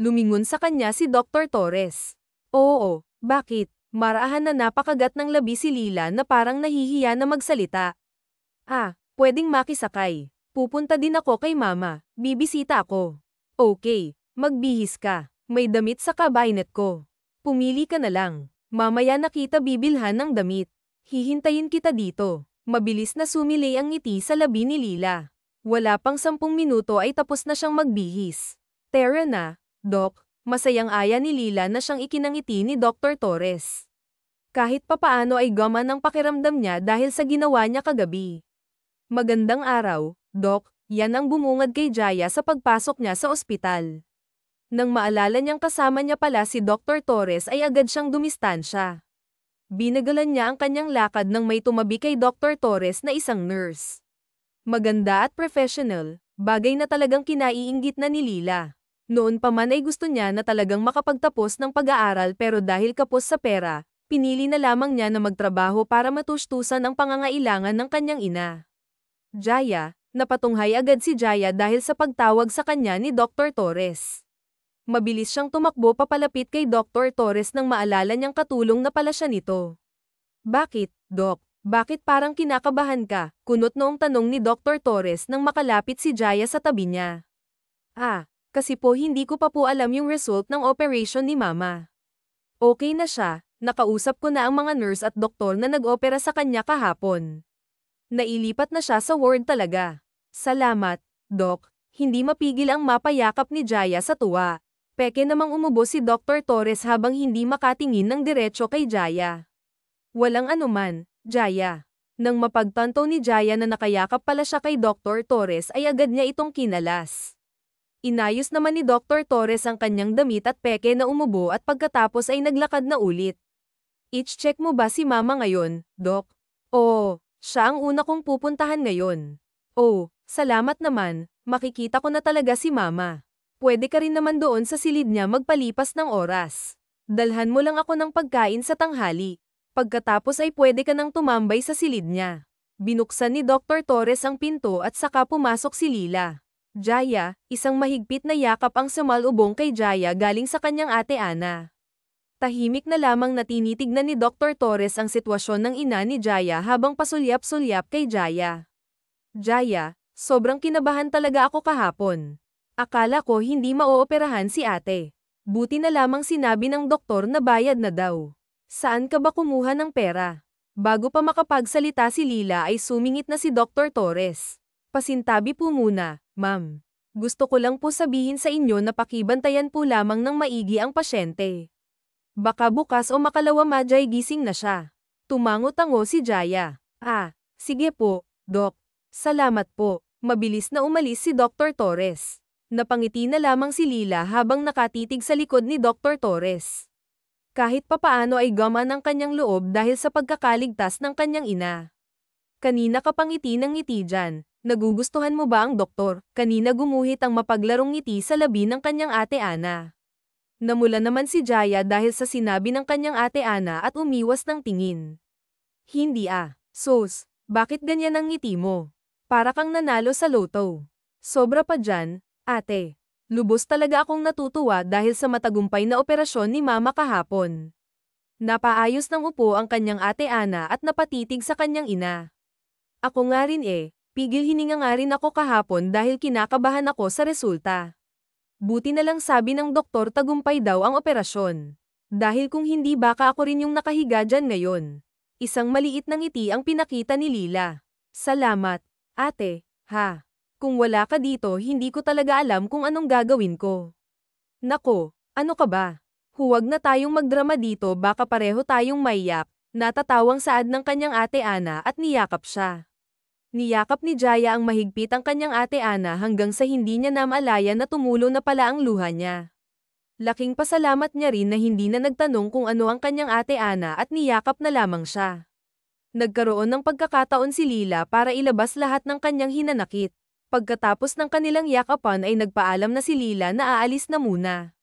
Lumingon sa kanya si Dr. Torres. Oo, bakit? Marahan na napakagat ng labi si Lila na parang nahihiya na magsalita. Pwedeng makisakay. Pupunta din ako kay mama, bibisita ako. Okay, magbihis ka. May damit sa cabinet ko. Pumili ka na lang. Mamaya na kita bibilhan ng damit. Hihintayin kita dito. Mabilis na sumilay ang ngiti sa labi ni Lila. Wala pang 10 minuto ay tapos na siyang magbihis. Tara na, Doc. Masayang aya ni Lila na siyang ikinangiti ni Dr. Torres. Kahit papaano ay gumana ang pakiramdam niya dahil sa ginawa niya kagabi. Magandang araw, Doc. Yan ang bumungad kay Jaya sa pagpasok niya sa ospital. Nang maalala niyang kasama niya pala si Dr. Torres ay agad siyang dumistansya. Binagalan niya ang kanyang lakad nang may tumabi kay Dr. Torres na isang nurse. Maganda at professional, bagay na talagang kinaiinggit na ni Lila. Noon pa man ay gusto niya na talagang makapagtapos ng pag-aaral pero dahil kapos sa pera, pinili na lamang niya na magtrabaho para matustusan ang pangangailangan ng kanyang ina. Jaya, napatunghay agad si Jaya dahil sa pagtawag sa kanya ni Dr. Torres. Mabilis siyang tumakbo papalapit kay Dr. Torres nang maalala niyang katulong na pala siya nito. Bakit, Doc? Bakit parang kinakabahan ka? Kunot noong tanong ni Dr. Torres nang makalapit si Jaya sa tabi niya. Kasi po hindi ko pa po alam yung result ng operation ni Mama. Okay na siya, nakausap ko na ang mga nurse at doktor na nag-opera sa kanya kahapon. Nailipat na siya sa ward talaga. Salamat, Doc. Hindi mapigil ang mapayakap ni Jaya sa tuwa. Peke namang umubo si Dr. Torres habang hindi makatingin ng diretso kay Jaya. Walang anuman, Jaya. Nang mapagtanto ni Jaya na nakayakap pala siya kay Dr. Torres ay agad niya itong kinalas. Inayos naman ni Dr. Torres ang kanyang damit at peke na umubo at pagkatapos ay naglakad na ulit. I-check mo ba si Mama ngayon, Doc? Oo, siya ang una kong pupuntahan ngayon. Oh, salamat naman, makikita ko na talaga si Mama. Pwede ka rin naman doon sa silid niya magpalipas ng oras. Dalhan mo lang ako ng pagkain sa tanghali. Pagkatapos ay pwede ka nang tumambay sa silid niya. Binuksan ni Dr. Torres ang pinto at saka pumasok si Lila. Jaya, isang mahigpit na yakap ang sumalubong kay Jaya galing sa kanyang ate Ana. Tahimik na lamang na tinitignan ni Dr. Torres ang sitwasyon ng ina ni Jaya habang pasulyap-sulyap kay Jaya. Jaya, sobrang kinabahan talaga ako kahapon. Akala ko hindi maooperahan si ate. Buti na lamang sinabi ng doktor na bayad na daw. Saan ka ba kumuha ng pera? Bago pa makapagsalita si Lila ay sumingit na si Dr. Torres. Pasintabi po muna, ma'am. Gusto ko lang po sabihin sa inyo na pakibantayan po lamang ng maigi ang pasyente. Baka bukas o makalawa majay gising na siya. Tumango-tango si Jaya. Sige po, Doc. Salamat po. Mabilis na umalis si Dr. Torres. Napangiti na lamang si Lila habang nakatitig sa likod ni Dr. Torres. Kahit papaano ay gamaan ang kanyang loob dahil sa pagkakaligtas ng kanyang ina. Kanina ka pang ngiti ng ngiti dyan. Nagugustuhan mo ba ang doktor? Kanina gumuhit ang mapaglarong ngiti sa labi ng kanyang ate Ana. Namula naman si Jaya dahil sa sinabi ng kanyang ate Ana at umiwas ng tingin. Hindi Sus, bakit ganyan ang ngiti mo? Para kang nanalo sa loto. Sobra pa dyan, ate. Lubos talaga akong natutuwa dahil sa matagumpay na operasyon ni Mama kahapon. Napaayos ng upo ang kanyang ate Ana at napatitig sa kanyang ina. Ako nga rin pigil hininga nga rin ako kahapon dahil kinakabahan ako sa resulta. Buti na lang sabi ng doktor tagumpay daw ang operasyon. Dahil kung hindi baka ako rin yung nakahiga dyan ngayon. Isang maliit na ngiti ang pinakita ni Lila. Salamat, ate, Kung wala ka dito hindi ko talaga alam kung anong gagawin ko. Nako, ano ka ba? Huwag na tayong magdrama dito baka pareho tayong maiyak. Natatawang saad ng kanyang ate Ana at niyakap siya. Niyakap ni Jaya ang mahigpit ang kanyang ate Ana hanggang sa hindi niya namalaya na tumulo na pala ang luha niya. Laking pasalamat niya rin na hindi na nagtanong kung ano ang kanyang ate Ana at niyakap na lamang siya. Nagkaroon ng pagkakataon si Lila para ilabas lahat ng kanyang hinanakit. Pagkatapos ng kanilang yakapan ay nagpaalam na si Lila na aalis na muna.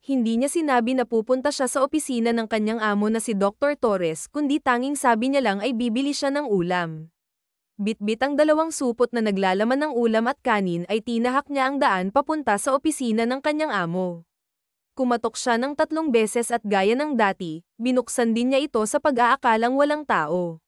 Hindi niya sinabi na pupunta siya sa opisina ng kanyang amo na si Dr. Torres kundi tanging sabi niya lang ay bibili siya ng ulam. Bitbit ang dalawang supot na naglalaman ng ulam at kanin ay tinahak niya ang daan papunta sa opisina ng kanyang amo. Kumatok siya ng 3 beses at gaya ng dati, binuksan din niya ito sa pag-aakalang walang tao.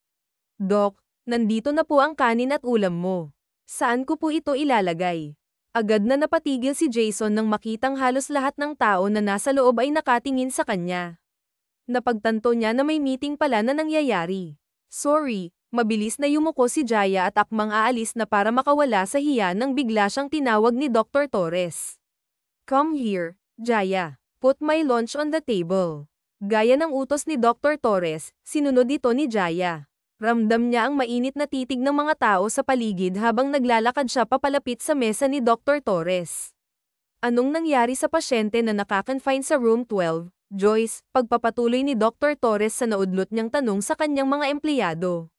Doc, nandito na po ang kanin at ulam mo. Saan ko po ito ilalagay? Agad na napatigil si Jason nang makitang halos lahat ng tao na nasa loob ay nakatingin sa kanya. Napagtanto niya na may meeting pala na nangyayari. Sorry, mabilis na yumuko si Jaya at akmang aalis na para makawala sa hiya nang bigla siyang tinawag ni Dr. Torres. Come here, Jaya. Put my lunch on the table. Gaya ng utos ni Dr. Torres, sinunod ito ni Jaya. Ramdam niya ang mainit na titig ng mga tao sa paligid habang naglalakad siya papalapit sa mesa ni Dr. Torres. Anong nangyari sa pasyente na nakakonfine sa room 12, Joyce, pagpapatuloy ni Dr. Torres sa naudlot niyang tanong sa kanyang mga empleyado.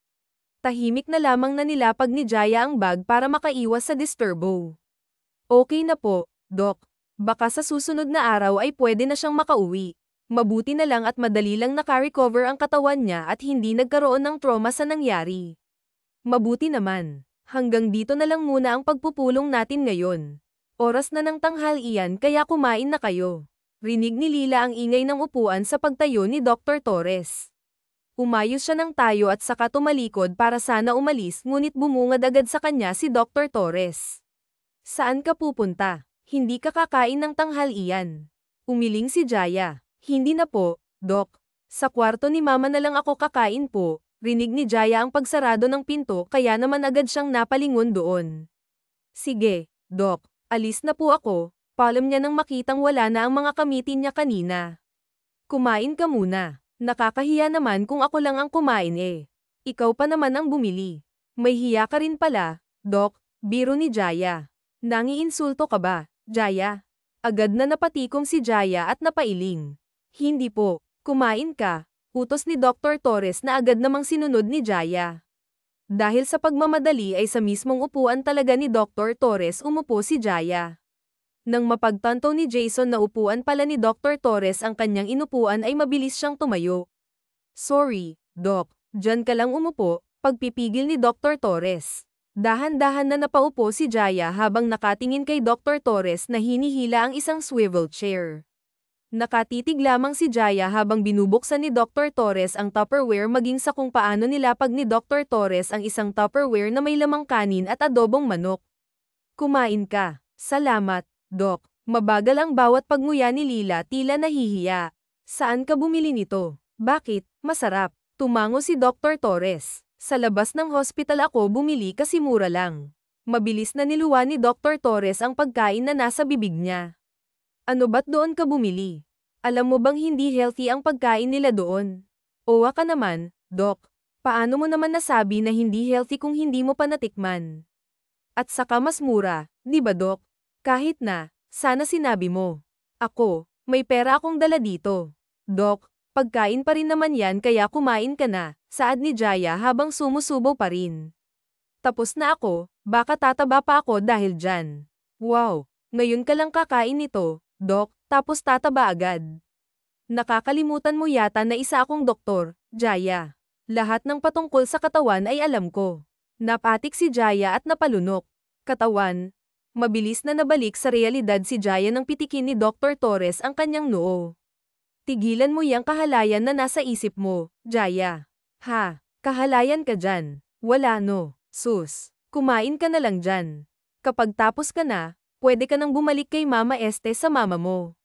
Tahimik na lamang na nilapag ni Jaya ang bag para makaiwas sa disturbo. Okay na po, Doc. Baka sa susunod na araw ay pwede na siyang makauwi. Mabuti na lang at madali lang naka-recover ang katawan niya at hindi nagkaroon ng trauma sa nangyari. Mabuti naman. Hanggang dito na lang muna ang pagpupulong natin ngayon. Oras na ng tanghalian kaya kumain na kayo. Rinig ni Lila ang ingay ng upuan sa pagtayo ni Dr. Torres. Umayos siya ng tayo at saka tumalikod para sana umalis ngunit bumungad agad sa kanya si Dr. Torres. Saan ka pupunta? Hindi ka kakain ng tanghalian. Umiling si Jaya. Hindi na po, Doc. Sa kwarto ni Mama na lang ako kakain po. Rinig ni Jaya ang pagsarado ng pinto kaya naman agad siyang napalingon doon. Sige, Doc. Alis na po ako. Palam niya nang makitang wala na ang mga kamitin niya kanina. Kumain ka muna. Nakakahiya naman kung ako lang ang kumain eh. Ikaw pa naman ang bumili. May hiya ka rin pala, Doc. Biro ni Jaya. Nangiinsulto ka ba, Jaya? Agad na napatikom si Jaya at napailing. Hindi po. Kumain ka. Utos ni Dr. Torres na agad namang sinunod ni Jaya. Dahil sa pagmamadali ay sa mismong upuan talaga ni Dr. Torres umupo si Jaya. Nang mapagtanto ni Jason na upuan pala ni Dr. Torres ang kanyang inupuan ay mabilis siyang tumayo. Sorry, Doc. Diyan ka lang umupo, pagpipigil ni Dr. Torres. Dahan-dahan na napaupo si Jaya habang nakatingin kay Dr. Torres na hinihila ang isang swivel chair. Nakatitig lamang si Jaya habang binubuksan ni Dr. Torres ang Tupperware maging sa kung paano nilapag ni Dr. Torres ang isang Tupperware na may lamang kanin at adobong manok. Kumain ka. Salamat, Doc. Mabagal ang bawat pagnguya ni Lila tila nahihiya. Saan ka bumili nito? Bakit? Masarap. Tumango si Dr. Torres. Sa labas ng hospital ako bumili kasi mura lang. Mabilis na niluwa ni Dr. Torres ang pagkain na nasa bibig niya. Ano ba't doon ka bumili? Alam mo bang hindi healthy ang pagkain nila doon? Owa ka naman, Doc. Paano mo naman nasabi na hindi healthy kung hindi mo pa natikman? At saka mas mura, di ba Doc? Kahit na, sana sinabi mo. Ako, may pera akong dala dito. Doc, pagkain pa rin naman yan kaya kumain ka na, saad ni Jaya habang sumusubo pa rin. Tapos na ako, baka tataba pa ako dahil dyan. Wow, ngayon ka lang kakain nito. Doc, tapos tataba agad. Nakakalimutan mo yata na isa akong doktor, Jaya. Lahat ng patungkol sa katawan ay alam ko. Napatik si Jaya at napalunok. Katawan. Mabilis na nabalik sa realidad si Jaya nang pitikin ni Dr. Torres ang kanyang noo. Tigilan mo yang kahalayan na nasa isip mo, Jaya. Ha, kahalayan ka dyan. Wala no, sus. Kumain ka na lang dyan. Kapag tapos ka na, pwede ka nang bumalik kay Mama Este sa mama mo.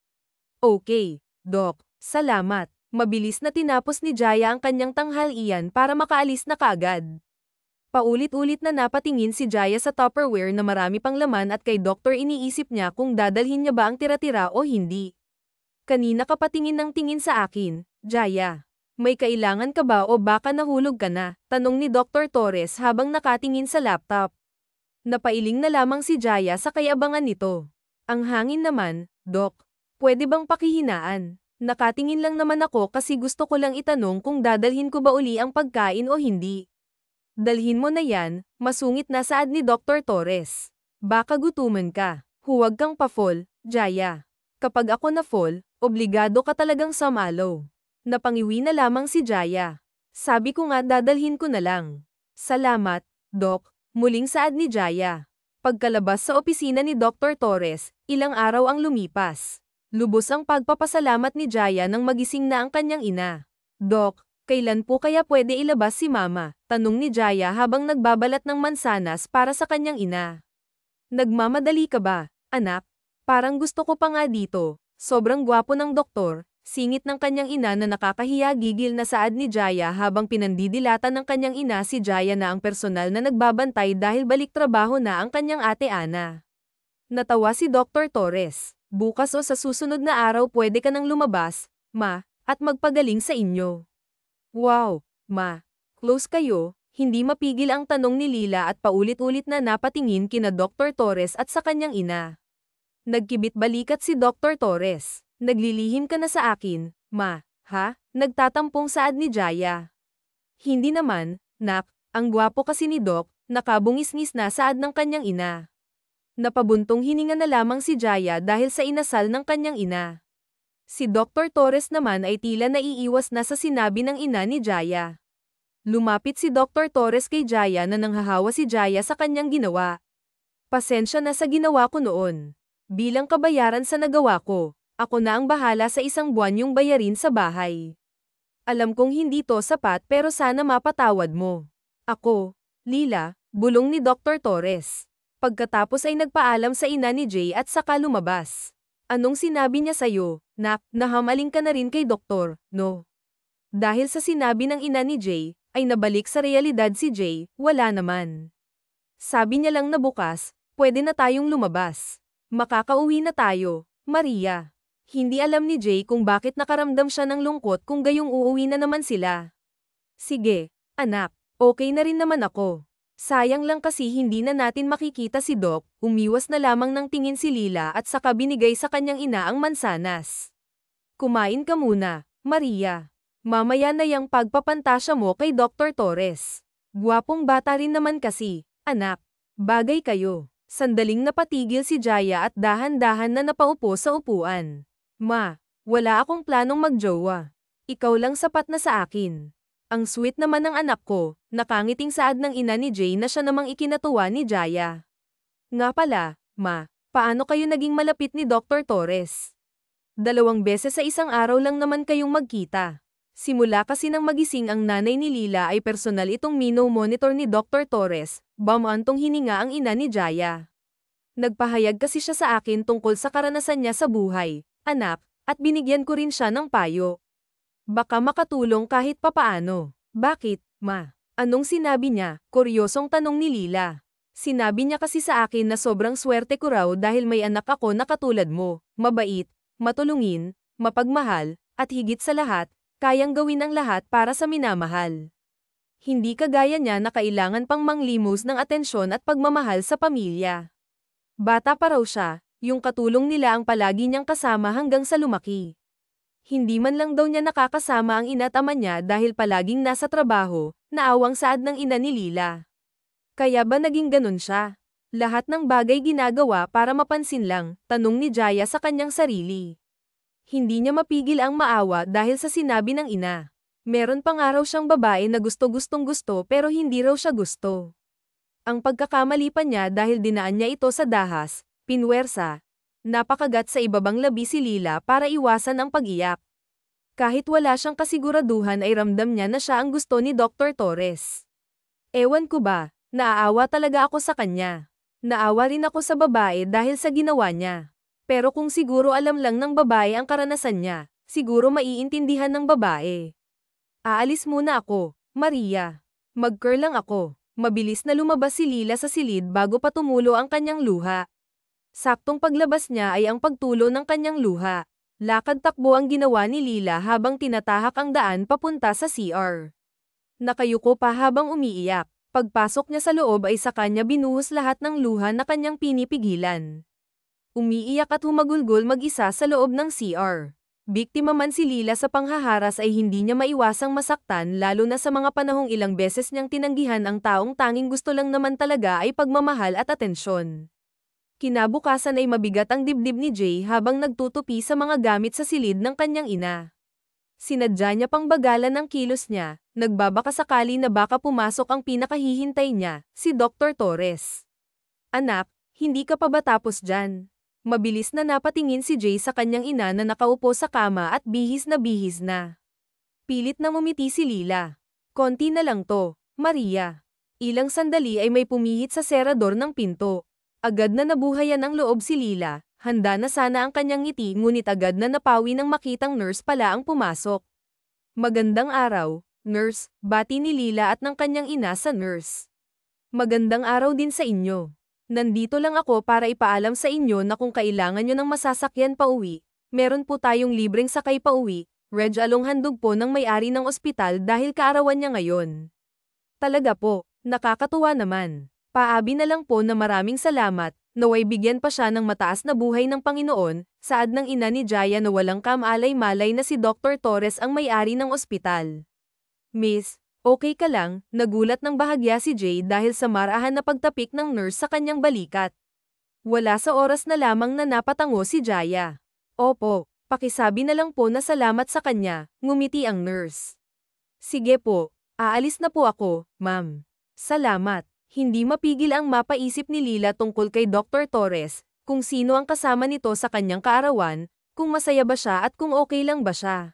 Okay, Doc. Salamat. Mabilis na tinapos ni Jaya ang kanyang tanghalian para makaalis na kaagad. Paulit-ulit na napatingin si Jaya sa Tupperware na marami pang laman at kay Doktor iniisip niya kung dadalhin niya ba ang tira-tira o hindi. Kanina ka patingin ng tingin sa akin, Jaya. May kailangan ka ba o baka nahulog ka na? Tanong ni Dr. Torres habang nakatingin sa laptop. Napailing na lamang si Jaya sa kayabangan nito. Ang hangin naman, Doc. Pwede bang pakihinaan? Nakatingin lang naman ako kasi gusto ko lang itanong kung dadalhin ko ba uli ang pagkain o hindi. Dalhin mo na yan, masungit na saad ni Dr. Torres. Baka gutuman ka. Huwag kang pa-fall, Jaya. Kapag ako na-fall, obligado ka talagang samalo. Napangiwi na lamang si Jaya. Sabi ko nga dadalhin ko na lang. Salamat, Doc. Muling saad ni Jaya. Pagkalabas sa opisina ni Dr. Torres, ilang araw ang lumipas. Lubos ang pagpapasalamat ni Jaya nang magising na ang kanyang ina. Doc, kailan po kaya pwede ilabas si Mama? Tanong ni Jaya habang nagbabalat ng mansanas para sa kanyang ina. Nagmamadali ka ba, anak? Parang gusto ko pa nga dito. Sobrang gwapo ng doktor. Singit ng kanyang ina na nakakahiya gigil na saad ni Jaya habang pinandidilatan ng kanyang ina si Jaya na ang personal na nagbabantay dahil balik trabaho na ang kanyang ate Ana. Natawa si Dr. Torres. Bukas o sa susunod na araw pwede ka nang lumabas, Ma, at magpagaling sa inyo. Wow, Ma. Close kayo, hindi mapigil ang tanong ni Lila at paulit-ulit na napatingin kina Dr. Torres at sa kanyang ina. Nagkibit balikat si Dr. Torres. Naglilihim ka na sa akin, Ma, ha? Nagtatampong saad ni Jaya. Hindi naman, nak, ang gwapo kasi ni Doc, nakabungis-ngis na saad ng kanyang ina. Napabuntong hininga na lamang si Jaya dahil sa inasal ng kanyang ina. Si Dr. Torres naman ay tila naiiwas na sa sinabi ng ina ni Jaya. Lumapit si Dr. Torres kay Jaya na nanghahawa si Jaya sa kanyang ginawa. Pasensya na sa ginawa ko noon. Bilang kabayaran sa nagawa ko, ako na ang bahala sa isang buwan yung bayarin sa bahay. Alam kong hindi to sapat pero sana mapatawad mo. Ako, Lila, bulong ni Dr. Torres. Pagkatapos ay nagpaalam sa ina ni Jay at saka lumabas. Anong sinabi niya sa'yo, nak, nahamaling ka na rin kay doktor, no? Dahil sa sinabi ng ina ni Jay, ay nabalik sa realidad si Jay, wala naman. Sabi niya lang na bukas, pwede na tayong lumabas. Makakauwi na tayo, Maria. Hindi alam ni Jay kung bakit nakaramdam siya ng lungkot kung gayong uuwi na naman sila. Sige, anak, okay na rin naman ako. Sayang lang kasi hindi na natin makikita si Doc, umiwas na lamang ng tingin si Lila at saka binigay sa kanyang ina ang mansanas. Kumain ka muna, Maria. Mamaya na yang pagpapantasya mo kay Dr. Torres. Gwapong bata rin naman kasi, anak. Bagay kayo. Sandaling napatigil si Jaya at dahan-dahan na napaupo sa upuan. Ma, wala akong planong magjowa. Ikaw lang sapat na sa akin. Ang sweet naman ng anak ko, nakangiting saad ng ina ni Jay na siya namang ikinatuwa ni Jaya. Nga pala, ma, paano kayo naging malapit ni Dr. Torres? 2 beses sa isang araw lang naman kayong magkita. Simula kasi nang magising ang nanay ni Lila ay personal itong mino-monitor ni Dr. Torres, bamantong hininga ang ina ni Jaya. Nagpahayag kasi siya sa akin tungkol sa karanasan niya sa buhay, anak, at binigyan ko rin siya ng payo. Baka makatulong kahit papaano. Bakit, ma? Anong sinabi niya? Kuryosong tanong ni Lila. Sinabi niya kasi sa akin na sobrang swerte ko raw dahil may anak ako na katulad mo, mabait, matulungin, mapagmahal, at higit sa lahat, kayang gawin ang lahat para sa minamahal. Hindi kagaya niya na kailangan pang manglimos ng atensyon at pagmamahal sa pamilya. Bata pa raw siya, yung katulong nila ang palagi niyang kasama hanggang sa lumaki. Hindi man lang daw niya nakakasama ang ina at ama niya dahil palaging nasa trabaho, naawang saad ng ina ni Lila. Kaya ba naging ganun siya? Lahat ng bagay ginagawa para mapansin lang, tanong ni Jaya sa kanyang sarili. Hindi niya mapigil ang maawa dahil sa sinabi ng ina. Meron pang araw siyang babae na gusto pero hindi raw siya gusto. Ang pagkakamali pa niya dahil dinaan niya ito sa dahas, pinwersa. Napakagat sa ibabang labi si Lila para iwasan ang pag-iyak. Kahit wala siyang kasiguraduhan ay ramdam niya na siya ang gusto ni Dr. Torres. Ewan ko ba, naaawa talaga ako sa kanya. Naawa rin ako sa babae dahil sa ginawa niya. Pero kung siguro alam lang ng babae ang karanasan niya, siguro maiintindihan ng babae. Aalis muna ako, Maria. Mag-curl lang ako. Mabilis na lumabas si Lila sa silid bago pa tumulo ang kanyang luha. Saktong paglabas niya ay ang pagtulo ng kanyang luha. Lakad-takbo ang ginawa ni Lila habang tinatahak ang daan papunta sa CR. Nakayuko pa habang umiiyak. Pagpasok niya sa loob ay sa kanya binuhos lahat ng luha na kanyang pinipigilan. Umiiyak at humagulgol mag-isa sa loob ng CR. Biktima man si Lila sa panghaharas ay hindi niya maiwasang masaktan lalo na sa mga panahong ilang beses niyang tinanggihan ang taong tanging gusto lang naman talaga ay pagmamahal at atensyon. Kinabukasan ay mabigat ang dibdib ni Jay habang nagtutupi sa mga gamit sa silid ng kanyang ina. Sinadya niya pang bagalan ang kilos niya, nagbabaka sakali na baka pumasok ang pinakahihintay niya, si Dr. Torres. Anak, hindi ka pa ba tapos dyan? Mabilis na napatingin si Jay sa kanyang ina na nakaupo sa kama at bihis na. Pilit na ngumiti si Lila. Konti na lang to, Maria. Ilang sandali ay may pumihit sa serador ng pinto. Agad na nabuhayan ang loob si Lila, handa na sana ang kanyang ngiti ngunit agad na napawi nang makitang nurse pala ang pumasok. Magandang araw, nurse, bati ni Lila at ng kanyang ina sa nurse. Magandang araw din sa inyo. Nandito lang ako para ipaalam sa inyo na kung kailangan nyo ng masasakyan pauwi, meron po tayong libreng sakay pauwi, Along handog po ng may-ari ng ospital dahil kaarawan niya ngayon. Talaga po, nakakatuwa naman. Paabi na lang po na maraming salamat, naway bigyan pa siya ng mataas na buhay ng Panginoon, saad ng ina ni Jaya na walang kamalay-malay na si Dr. Torres ang may-ari ng ospital. Miss, okay ka lang, nagulat ng bahagya si Jay dahil sa marahan na pagtapik ng nurse sa kanyang balikat. Wala sa oras na lamang na napatango si Jaya. Opo, pakisabi na lang po na salamat sa kanya, ngumiti ang nurse. Sige po, aalis na po ako, ma'am. Salamat. Hindi mapigil ang mapaisip ni Lila tungkol kay Dr. Torres, kung sino ang kasama nito sa kanyang kaarawan, kung masaya ba siya at kung okay lang ba siya.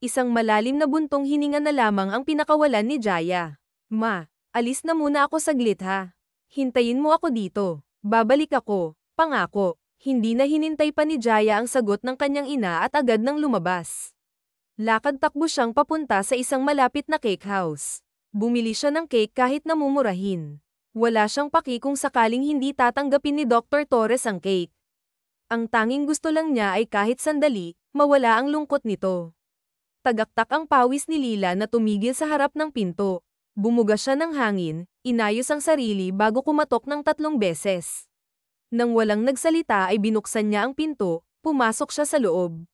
Isang malalim na buntong hininga na lamang ang pinakawalan ni Jaya. Ma, alis na muna ako saglit ha. Hintayin mo ako dito. Babalik ako, pangako. Hindi na hinintay pa ni Jaya ang sagot ng kanyang ina at agad nang lumabas. Lakad-takbo siyang papunta sa isang malapit na cake house. Bumili siya ng cake kahit namumurahin. Wala siyang paki kung sakaling hindi tatanggapin ni Dr. Torres ang cake. Ang tanging gusto lang niya ay kahit sandali, mawala ang lungkot nito. Tagaktak ang pawis ni Lila na tumigil sa harap ng pinto. Bumuga siya ng hangin, inayos ang sarili bago kumatok ng 3 beses. Nang walang nagsalita ay binuksan niya ang pinto, pumasok siya sa loob.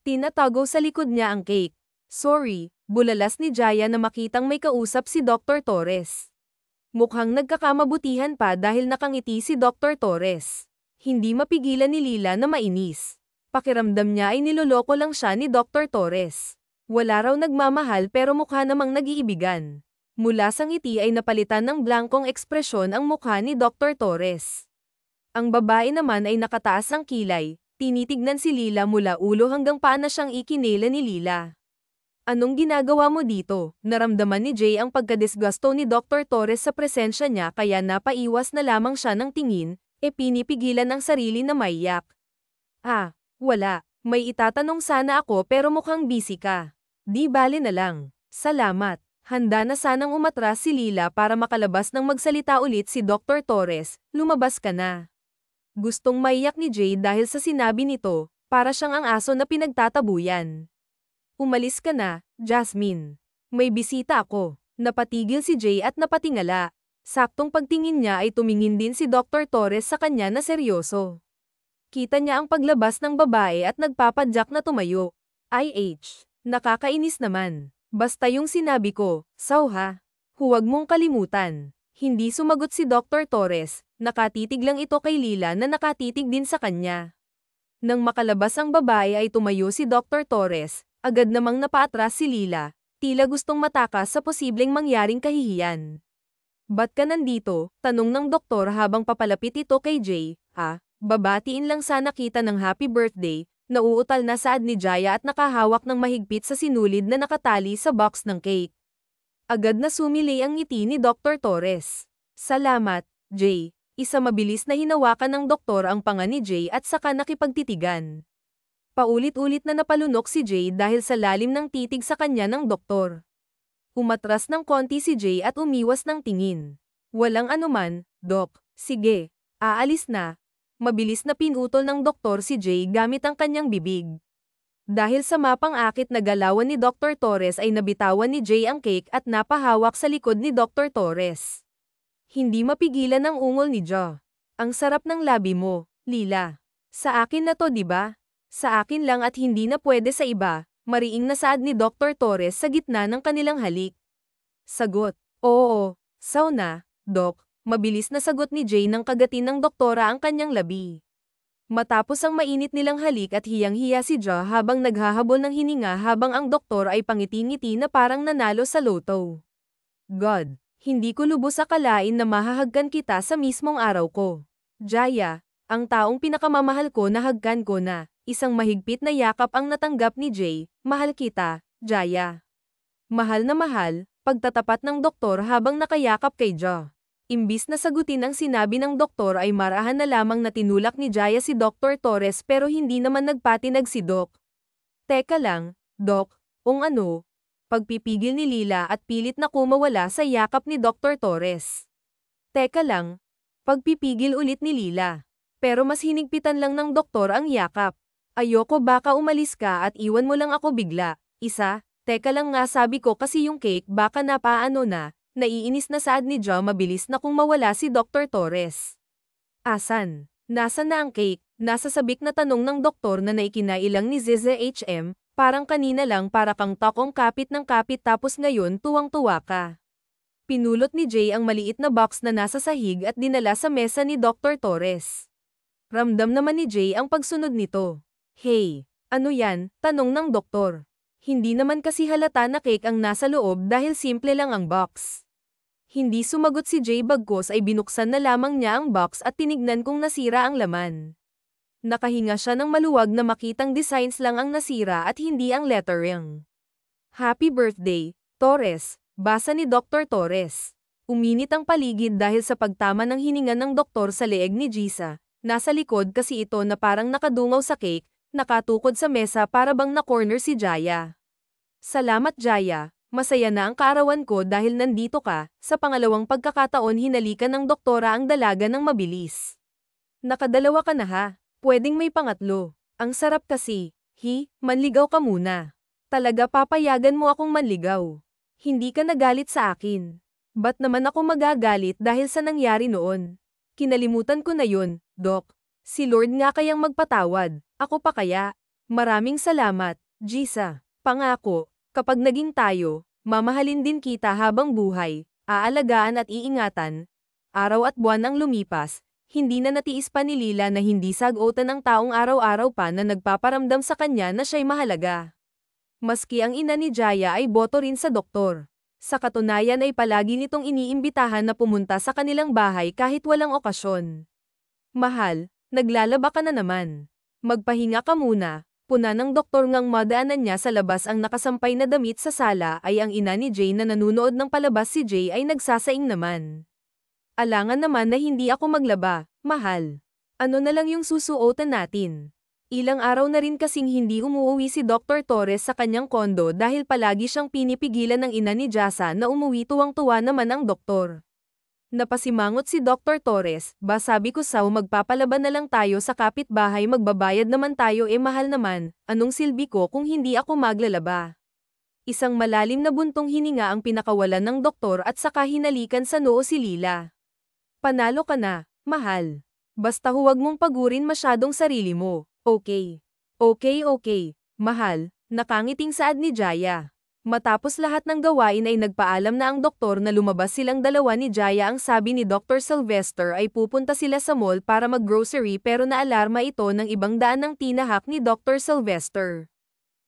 Tinatago sa likod niya ang cake. Sorry, bulalas ni Jaya na makitang may kausap si Dr. Torres. Mukhang nagkakamabutihan pa dahil nakangiti si Dr. Torres. Hindi mapigilan ni Lila na mainis. Pakiramdam niya ay niloloko lang siya ni Dr. Torres. Wala raw nagmamahal pero mukha namang nag-iibigan. Mula sa ngiti ay napalitan ng blankong ekspresyon ang mukha ni Dr. Torres. Ang babae naman ay nakataas ang kilay, tinitignan si Lila mula ulo hanggang paa na siyang ikinela ni Lila. Anong ginagawa mo dito? Naramdaman ni Jay ang pagkadisgusto ni Dr. Torres sa presensya niya kaya napaiwas na lamang siya ng tingin, pinipigilan ang sarili na maiyak. Ah, wala. May itatanong sana ako pero mukhang busy ka. Di bale na lang. Salamat. Handa na sanang umatras si Lila para makalabas ng magsalita ulit si Dr. Torres, lumabas ka na. Gustong maiyak ni Jay dahil sa sinabi nito, para siyang ang aso na pinagtatabuyan. Umalis ka na, Jasmine. May bisita ako. Napatigil si Jay at napatingala. Saktong pagtingin niya ay tumingin din si Dr. Torres sa kanya na seryoso. Kita niya ang paglabas ng babae at nagpapadyak na tumayo. IH. Nakakainis naman. Basta yung sinabi ko, sauha. Huwag mong kalimutan. Hindi sumagot si Dr. Torres, nakatitig lang ito kay Lila na nakatitig din sa kanya. Nang makalabas ang babae ay tumayo si Dr. Torres, agad namang napaatras si Lila, tila gustong matakas sa posibleng mangyaring kahihiyan. Ba't ka nandito? Tanong ng doktor habang papalapit ito kay Jay. Babatiin lang sana kita ng happy birthday, nauutal na saad ni Jaya at nakahawak ng mahigpit sa sinulid na nakatali sa box ng cake. Agad na sumilay ang ngiti ni Dr. Torres. Salamat, Jay. Isa mabilis na hinawakan ng doktor ang panga ni Jay at saka nakipagtitigan. Paulit-ulit na napalunok si Jay dahil sa lalim ng titig sa kanya ng doktor. Umatras ng konti si Jay at umiwas ng tingin. Walang anuman, Dok. Sige, aalis na. Mabilis na pinutol ng doktor si Jay gamit ang kanyang bibig. Dahil sa mapang-akit na galawan ni Dr. Torres ay nabitawan ni Jay ang cake at napahawak sa likod ni Dr. Torres. Hindi mapigilan ang ungol ni Jo. Ang sarap ng labi mo, Lila. Sa akin na to, diba? Sa akin lang at hindi na pwede sa iba, mariing na saad ni Dr. Torres sa gitna ng kanilang halik. Sagot, oo, sauna, Dok. Mabilis na sagot ni Jay nang kagatin ng doktora ang kanyang labi. Matapos ang mainit nilang halik at hiyang-hiya si Jo habang naghahabol ng hininga habang ang doktor ay pangiti-ngiti na parang nanalo sa loto. God, hindi ko lubos akalain na mahahagkan kita sa mismong araw ko. Jaya, ang taong pinakamamahal ko nahagkan ko na. Isang mahigpit na yakap ang natanggap ni Jay. Mahal kita, Jaya. Mahal na mahal, pagtatapat ng doktor habang nakayakap kay Jo. Imbis na sagutin ang sinabi ng doktor ay marahan na lamang na tinulak ni Jaya si Dr. Torres pero hindi naman nagpatinag si Doc. Teka lang, Doc, ano? Pagpipigil ni Lila at pilit na kumawala sa yakap ni Dr. Torres. Teka lang, pagpipigil ulit ni Lila. Pero mas hinigpitan lang ng doktor ang yakap. Ayoko baka umalis ka at iwan mo lang ako bigla. Teka lang nga sabi ko kasi yung cake baka napaano na, Naiinis na saad ni Ja mabilis na kung mawala si Dr. Torres. Asan? Nasaan na ang cake? Nasa sabik na tanong ng doktor na naikinailang ni Zize HM, parang kanina lang para kang takong kapit ng kapit tapos ngayon tuwang-tuwa ka. Pinulot ni Jay ang maliit na box na nasa sahig at dinala sa mesa ni Dr. Torres. Ramdam naman ni Jay ang pagsunod nito. Hey, ano yan? Tanong ng doktor. Hindi naman kasi halata na cake ang nasa loob dahil simple lang ang box. Hindi sumagot si Jay bagkos ay binuksan na lamang niya ang box at tinignan kung nasira ang laman. Nakahinga siya ng maluwag na makitang designs lang ang nasira at hindi ang lettering. Happy birthday, Torres, basa ni Dr. Torres. Uminit ang paligid dahil sa pagtama ng hininga ng doktor sa leeg ni Jisa. Nasa likod kasi ito na parang nakadungaw sa cake, nakatukod sa mesa para bang na-corner si Jaya. Salamat Jaya, masaya na ang kaarawan ko dahil nandito ka. Sa pangalawang pagkakataon hinalikan ng doktora ang dalaga ng mabilis. Nakadalawa ka na ha, pwedeng may pangatlo. Ang sarap kasi. Manligaw ka muna. Talaga papayagan mo akong manligaw. Hindi ka nagalit sa akin. Ba't naman ako magagalit dahil sa nangyari noon? Kinalimutan ko na yun, Doc. Si Lord nga kayang magpatawad. Ako pa kaya? Maraming salamat, Jisa. Pangako, kapag naging tayo, mamahalin din kita habang buhay, aalagaan at iingatan. Araw at buwan ang lumipas, hindi na natiis pa ni Lila na hindi sagutan ng taong araw-araw pa na nagpaparamdam sa kanya na siya'y mahalaga. Maski ang ina ni Jaya ay boto rin sa doktor. Sa katunayan ay palagi nitong iniimbitahan na pumunta sa kanilang bahay kahit walang okasyon. Mahal, naglalaba ka na naman. Magpahinga ka muna. Puna ng doktor ngang madaanan niya sa labas ang nakasampay na damit sa sala ay ang ina ni Jay na nanunood ng palabas si Jay ay nagsasaing naman. Alangan naman na hindi ako maglaba, mahal. Ano na lang yung susuotan natin? Ilang araw na rin kasing hindi umuwi si Dr. Torres sa kanyang kondo dahil palagi siyang pinipigilan ng ina ni Jasa na umuwi tuwang-tuwa naman ang doktor. Napasimangot si Dr. Torres, sabi ko magpapalaban na lang tayo sa kapitbahay magbabayad naman tayo mahal naman, anong silbi ko kung hindi ako maglalaba? Isang malalim na buntong hininga ang pinakawalan ng doktor at saka hinalikan sa noo si Lila. Panalo ka na, mahal. Basta huwag mong pagurin masyadong sarili mo, okay? Okay, mahal, nakangiting saad ni Jaya. Matapos lahat ng gawain ay nagpaalam na ang doktor na lumabas silang dalawa ni Jaya. Ang sabi ni Dr. Sylvester ay pupunta sila sa mall para mag-grocery pero naalarma ito ng ibang daan ng tinahak ni Dr. Sylvester.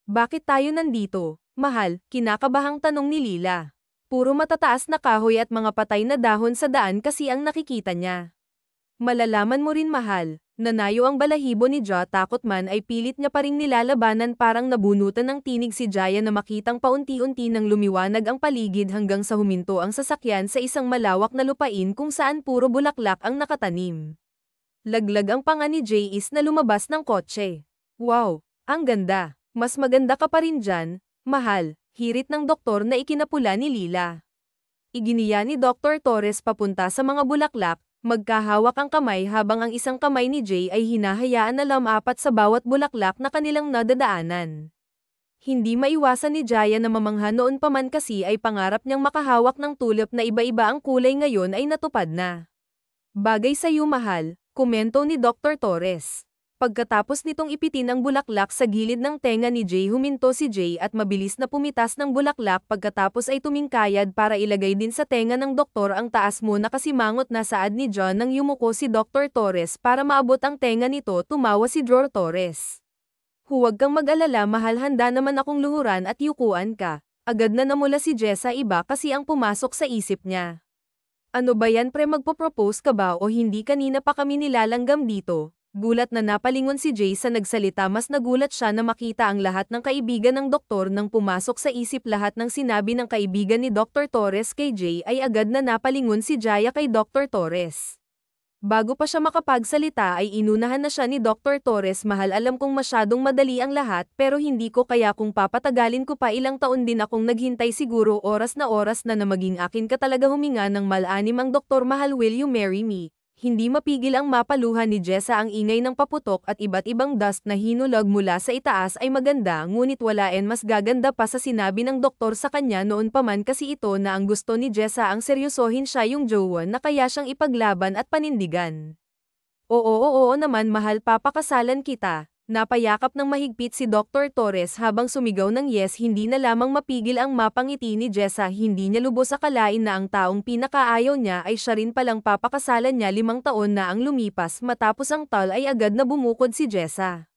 Bakit tayo nandito, mahal? Kinakabahang tanong ni Lila. Puro matataas na kahoy at mga patay na dahon sa daan kasi ang nakikita niya. Malalaman mo rin mahal. Nanayo ang balahibo ni Ja takot man ay pilit niya pa ring nilalabanan parang nabunutan ng tinig si Jaya na makitang paunti-unti nang lumiwanag ang paligid hanggang sa huminto ang sasakyan sa isang malawak na lupain kung saan puro bulaklak ang nakatanim. Laglag ang panga ni Jais na lumabas ng kotse. Wow, ang ganda. Mas maganda ka pa rin dyan, mahal, hirit ng doktor na ikinapula ni Lila. Iginiya ni Dr. Torres papunta sa mga bulaklak. Magkahawak ang kamay habang ang isang kamay ni Jay ay hinahayaan na lumapat sa bawat bulaklak na kanilang nadadaanan. Hindi maiwasan ni Jaya na mamangha noon pa man kasi ay pangarap niyang makahawak ng tulip na iba-iba ang kulay ngayon ay natupad na. Bagay sa iyo mahal, komento ni Dr. Torres. Pagkatapos nitong ipitin ang bulaklak sa gilid ng tenga ni Jay huminto si Jay at mabilis na pumitas ng bulaklak pagkatapos ay tumingkayad para ilagay din sa tenga ng doktor ang taas mo na kasimangot na saad ni John nang yumuko si Dr. Torres para maabot ang tenga nito. Tumawa si Dr. Torres. Huwag kang mag-alala mahal, handa naman akong luhuran at yukuan ka. Agad na namula si Jessa iba kasi ang pumasok sa isip niya. Ano ba yan pre, magpo-propose ka ba o hindi? Kanina pa kami nilalanggam dito. Gulat na napalingon si Jay sa nagsalita. Mas nagulat siya na makita ang lahat ng kaibigan ng doktor nang pumasok sa isip lahat ng sinabi ng kaibigan ni Dr. Torres kay Jay ay agad na napalingon si Jaya kay Dr. Torres. Bago pa siya makapagsalita ay inunahan na siya ni Dr. Torres. Mahal, alam kong masyadong madali ang lahat pero hindi ko kaya kung papatagalin ko pa. Ilang taon din akong naghintay, siguro oras na maging akin ka talaga. Huminga ng malalim ang doktor. Mahal, will you marry me? Hindi mapigil ang mapaluhan ni Jessa ang ingay ng paputok at iba't ibang dust na hinulog mula sa itaas ay maganda ngunit walaen mas gaganda pa sa sinabi ng doktor sa kanya noon pa man kasi ito na ang gusto ni Jessa ang seryosohin siya yung jowa na kaya siyang ipaglaban at panindigan. Oo naman mahal papakasalan kita. Napayakap ng mahigpit si Dr. Torres habang sumigaw ng yes hindi na lamang mapigil ang mapangiti ni Jessa hindi niya lubos akalain na ang taong pinakaayaw niya ay siya rin palang papakasalan niya 5 taon na ang lumipas matapos ang tal ay agad na bumukod si Jessa.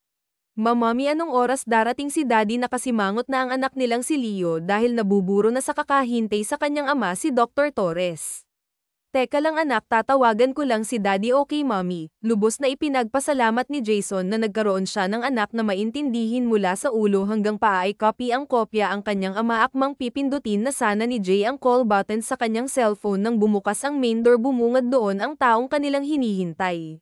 Mamami anong oras darating si Daddy nakasimangot na ang anak nilang si Leo dahil nabuburo na sa kakahintay sa kanyang ama si Dr. Torres. Teka lang anak tatawagan ko lang si Daddy okay mommy, lubos na ipinagpasalamat ni Jason na nagkaroon siya ng anak na maintindihin mula sa ulo hanggang paa ay copy ang kopya ang kanyang ama akmang pipindutin na sana ni Jay ang call button sa kanyang cellphone nang bumukas ang main door bumungad doon ang taong kanilang hinihintay.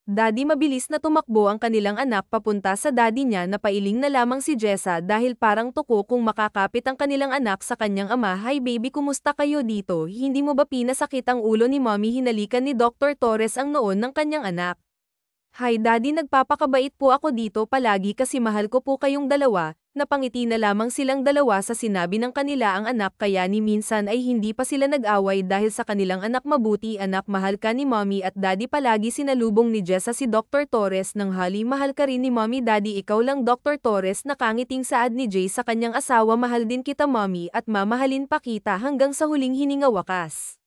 Daddy mabilis na tumakbo ang kanilang anak papunta sa daddy niya na pailing na lamang si Jessa dahil parang tuko kung makakapit ang kanilang anak sa kanyang ama. Hi baby kumusta kayo dito? Hindi mo ba pinasakit ang ulo ni mommy? Hinalikan ni Dr. Torres ang noon ng kanyang anak. Hi daddy nagpapakabait po ako dito palagi kasi mahal ko po kayong dalawa. Napangiti na lamang silang dalawa sa sinabi ng kanila ang anak kaya ni minsan ay hindi pa sila nag-away dahil sa kanilang anak mabuti anak mahal ka ni mommy at daddy palagi sinalubong ni Jessa si Dr. Torres ng hali mahal ka rin ni mommy daddy ikaw lang Dr. Torres nakangiting saad ni Jay sa kanyang asawa mahal din kita mommy at mamahalin pa kita hanggang sa huling hininga wakas.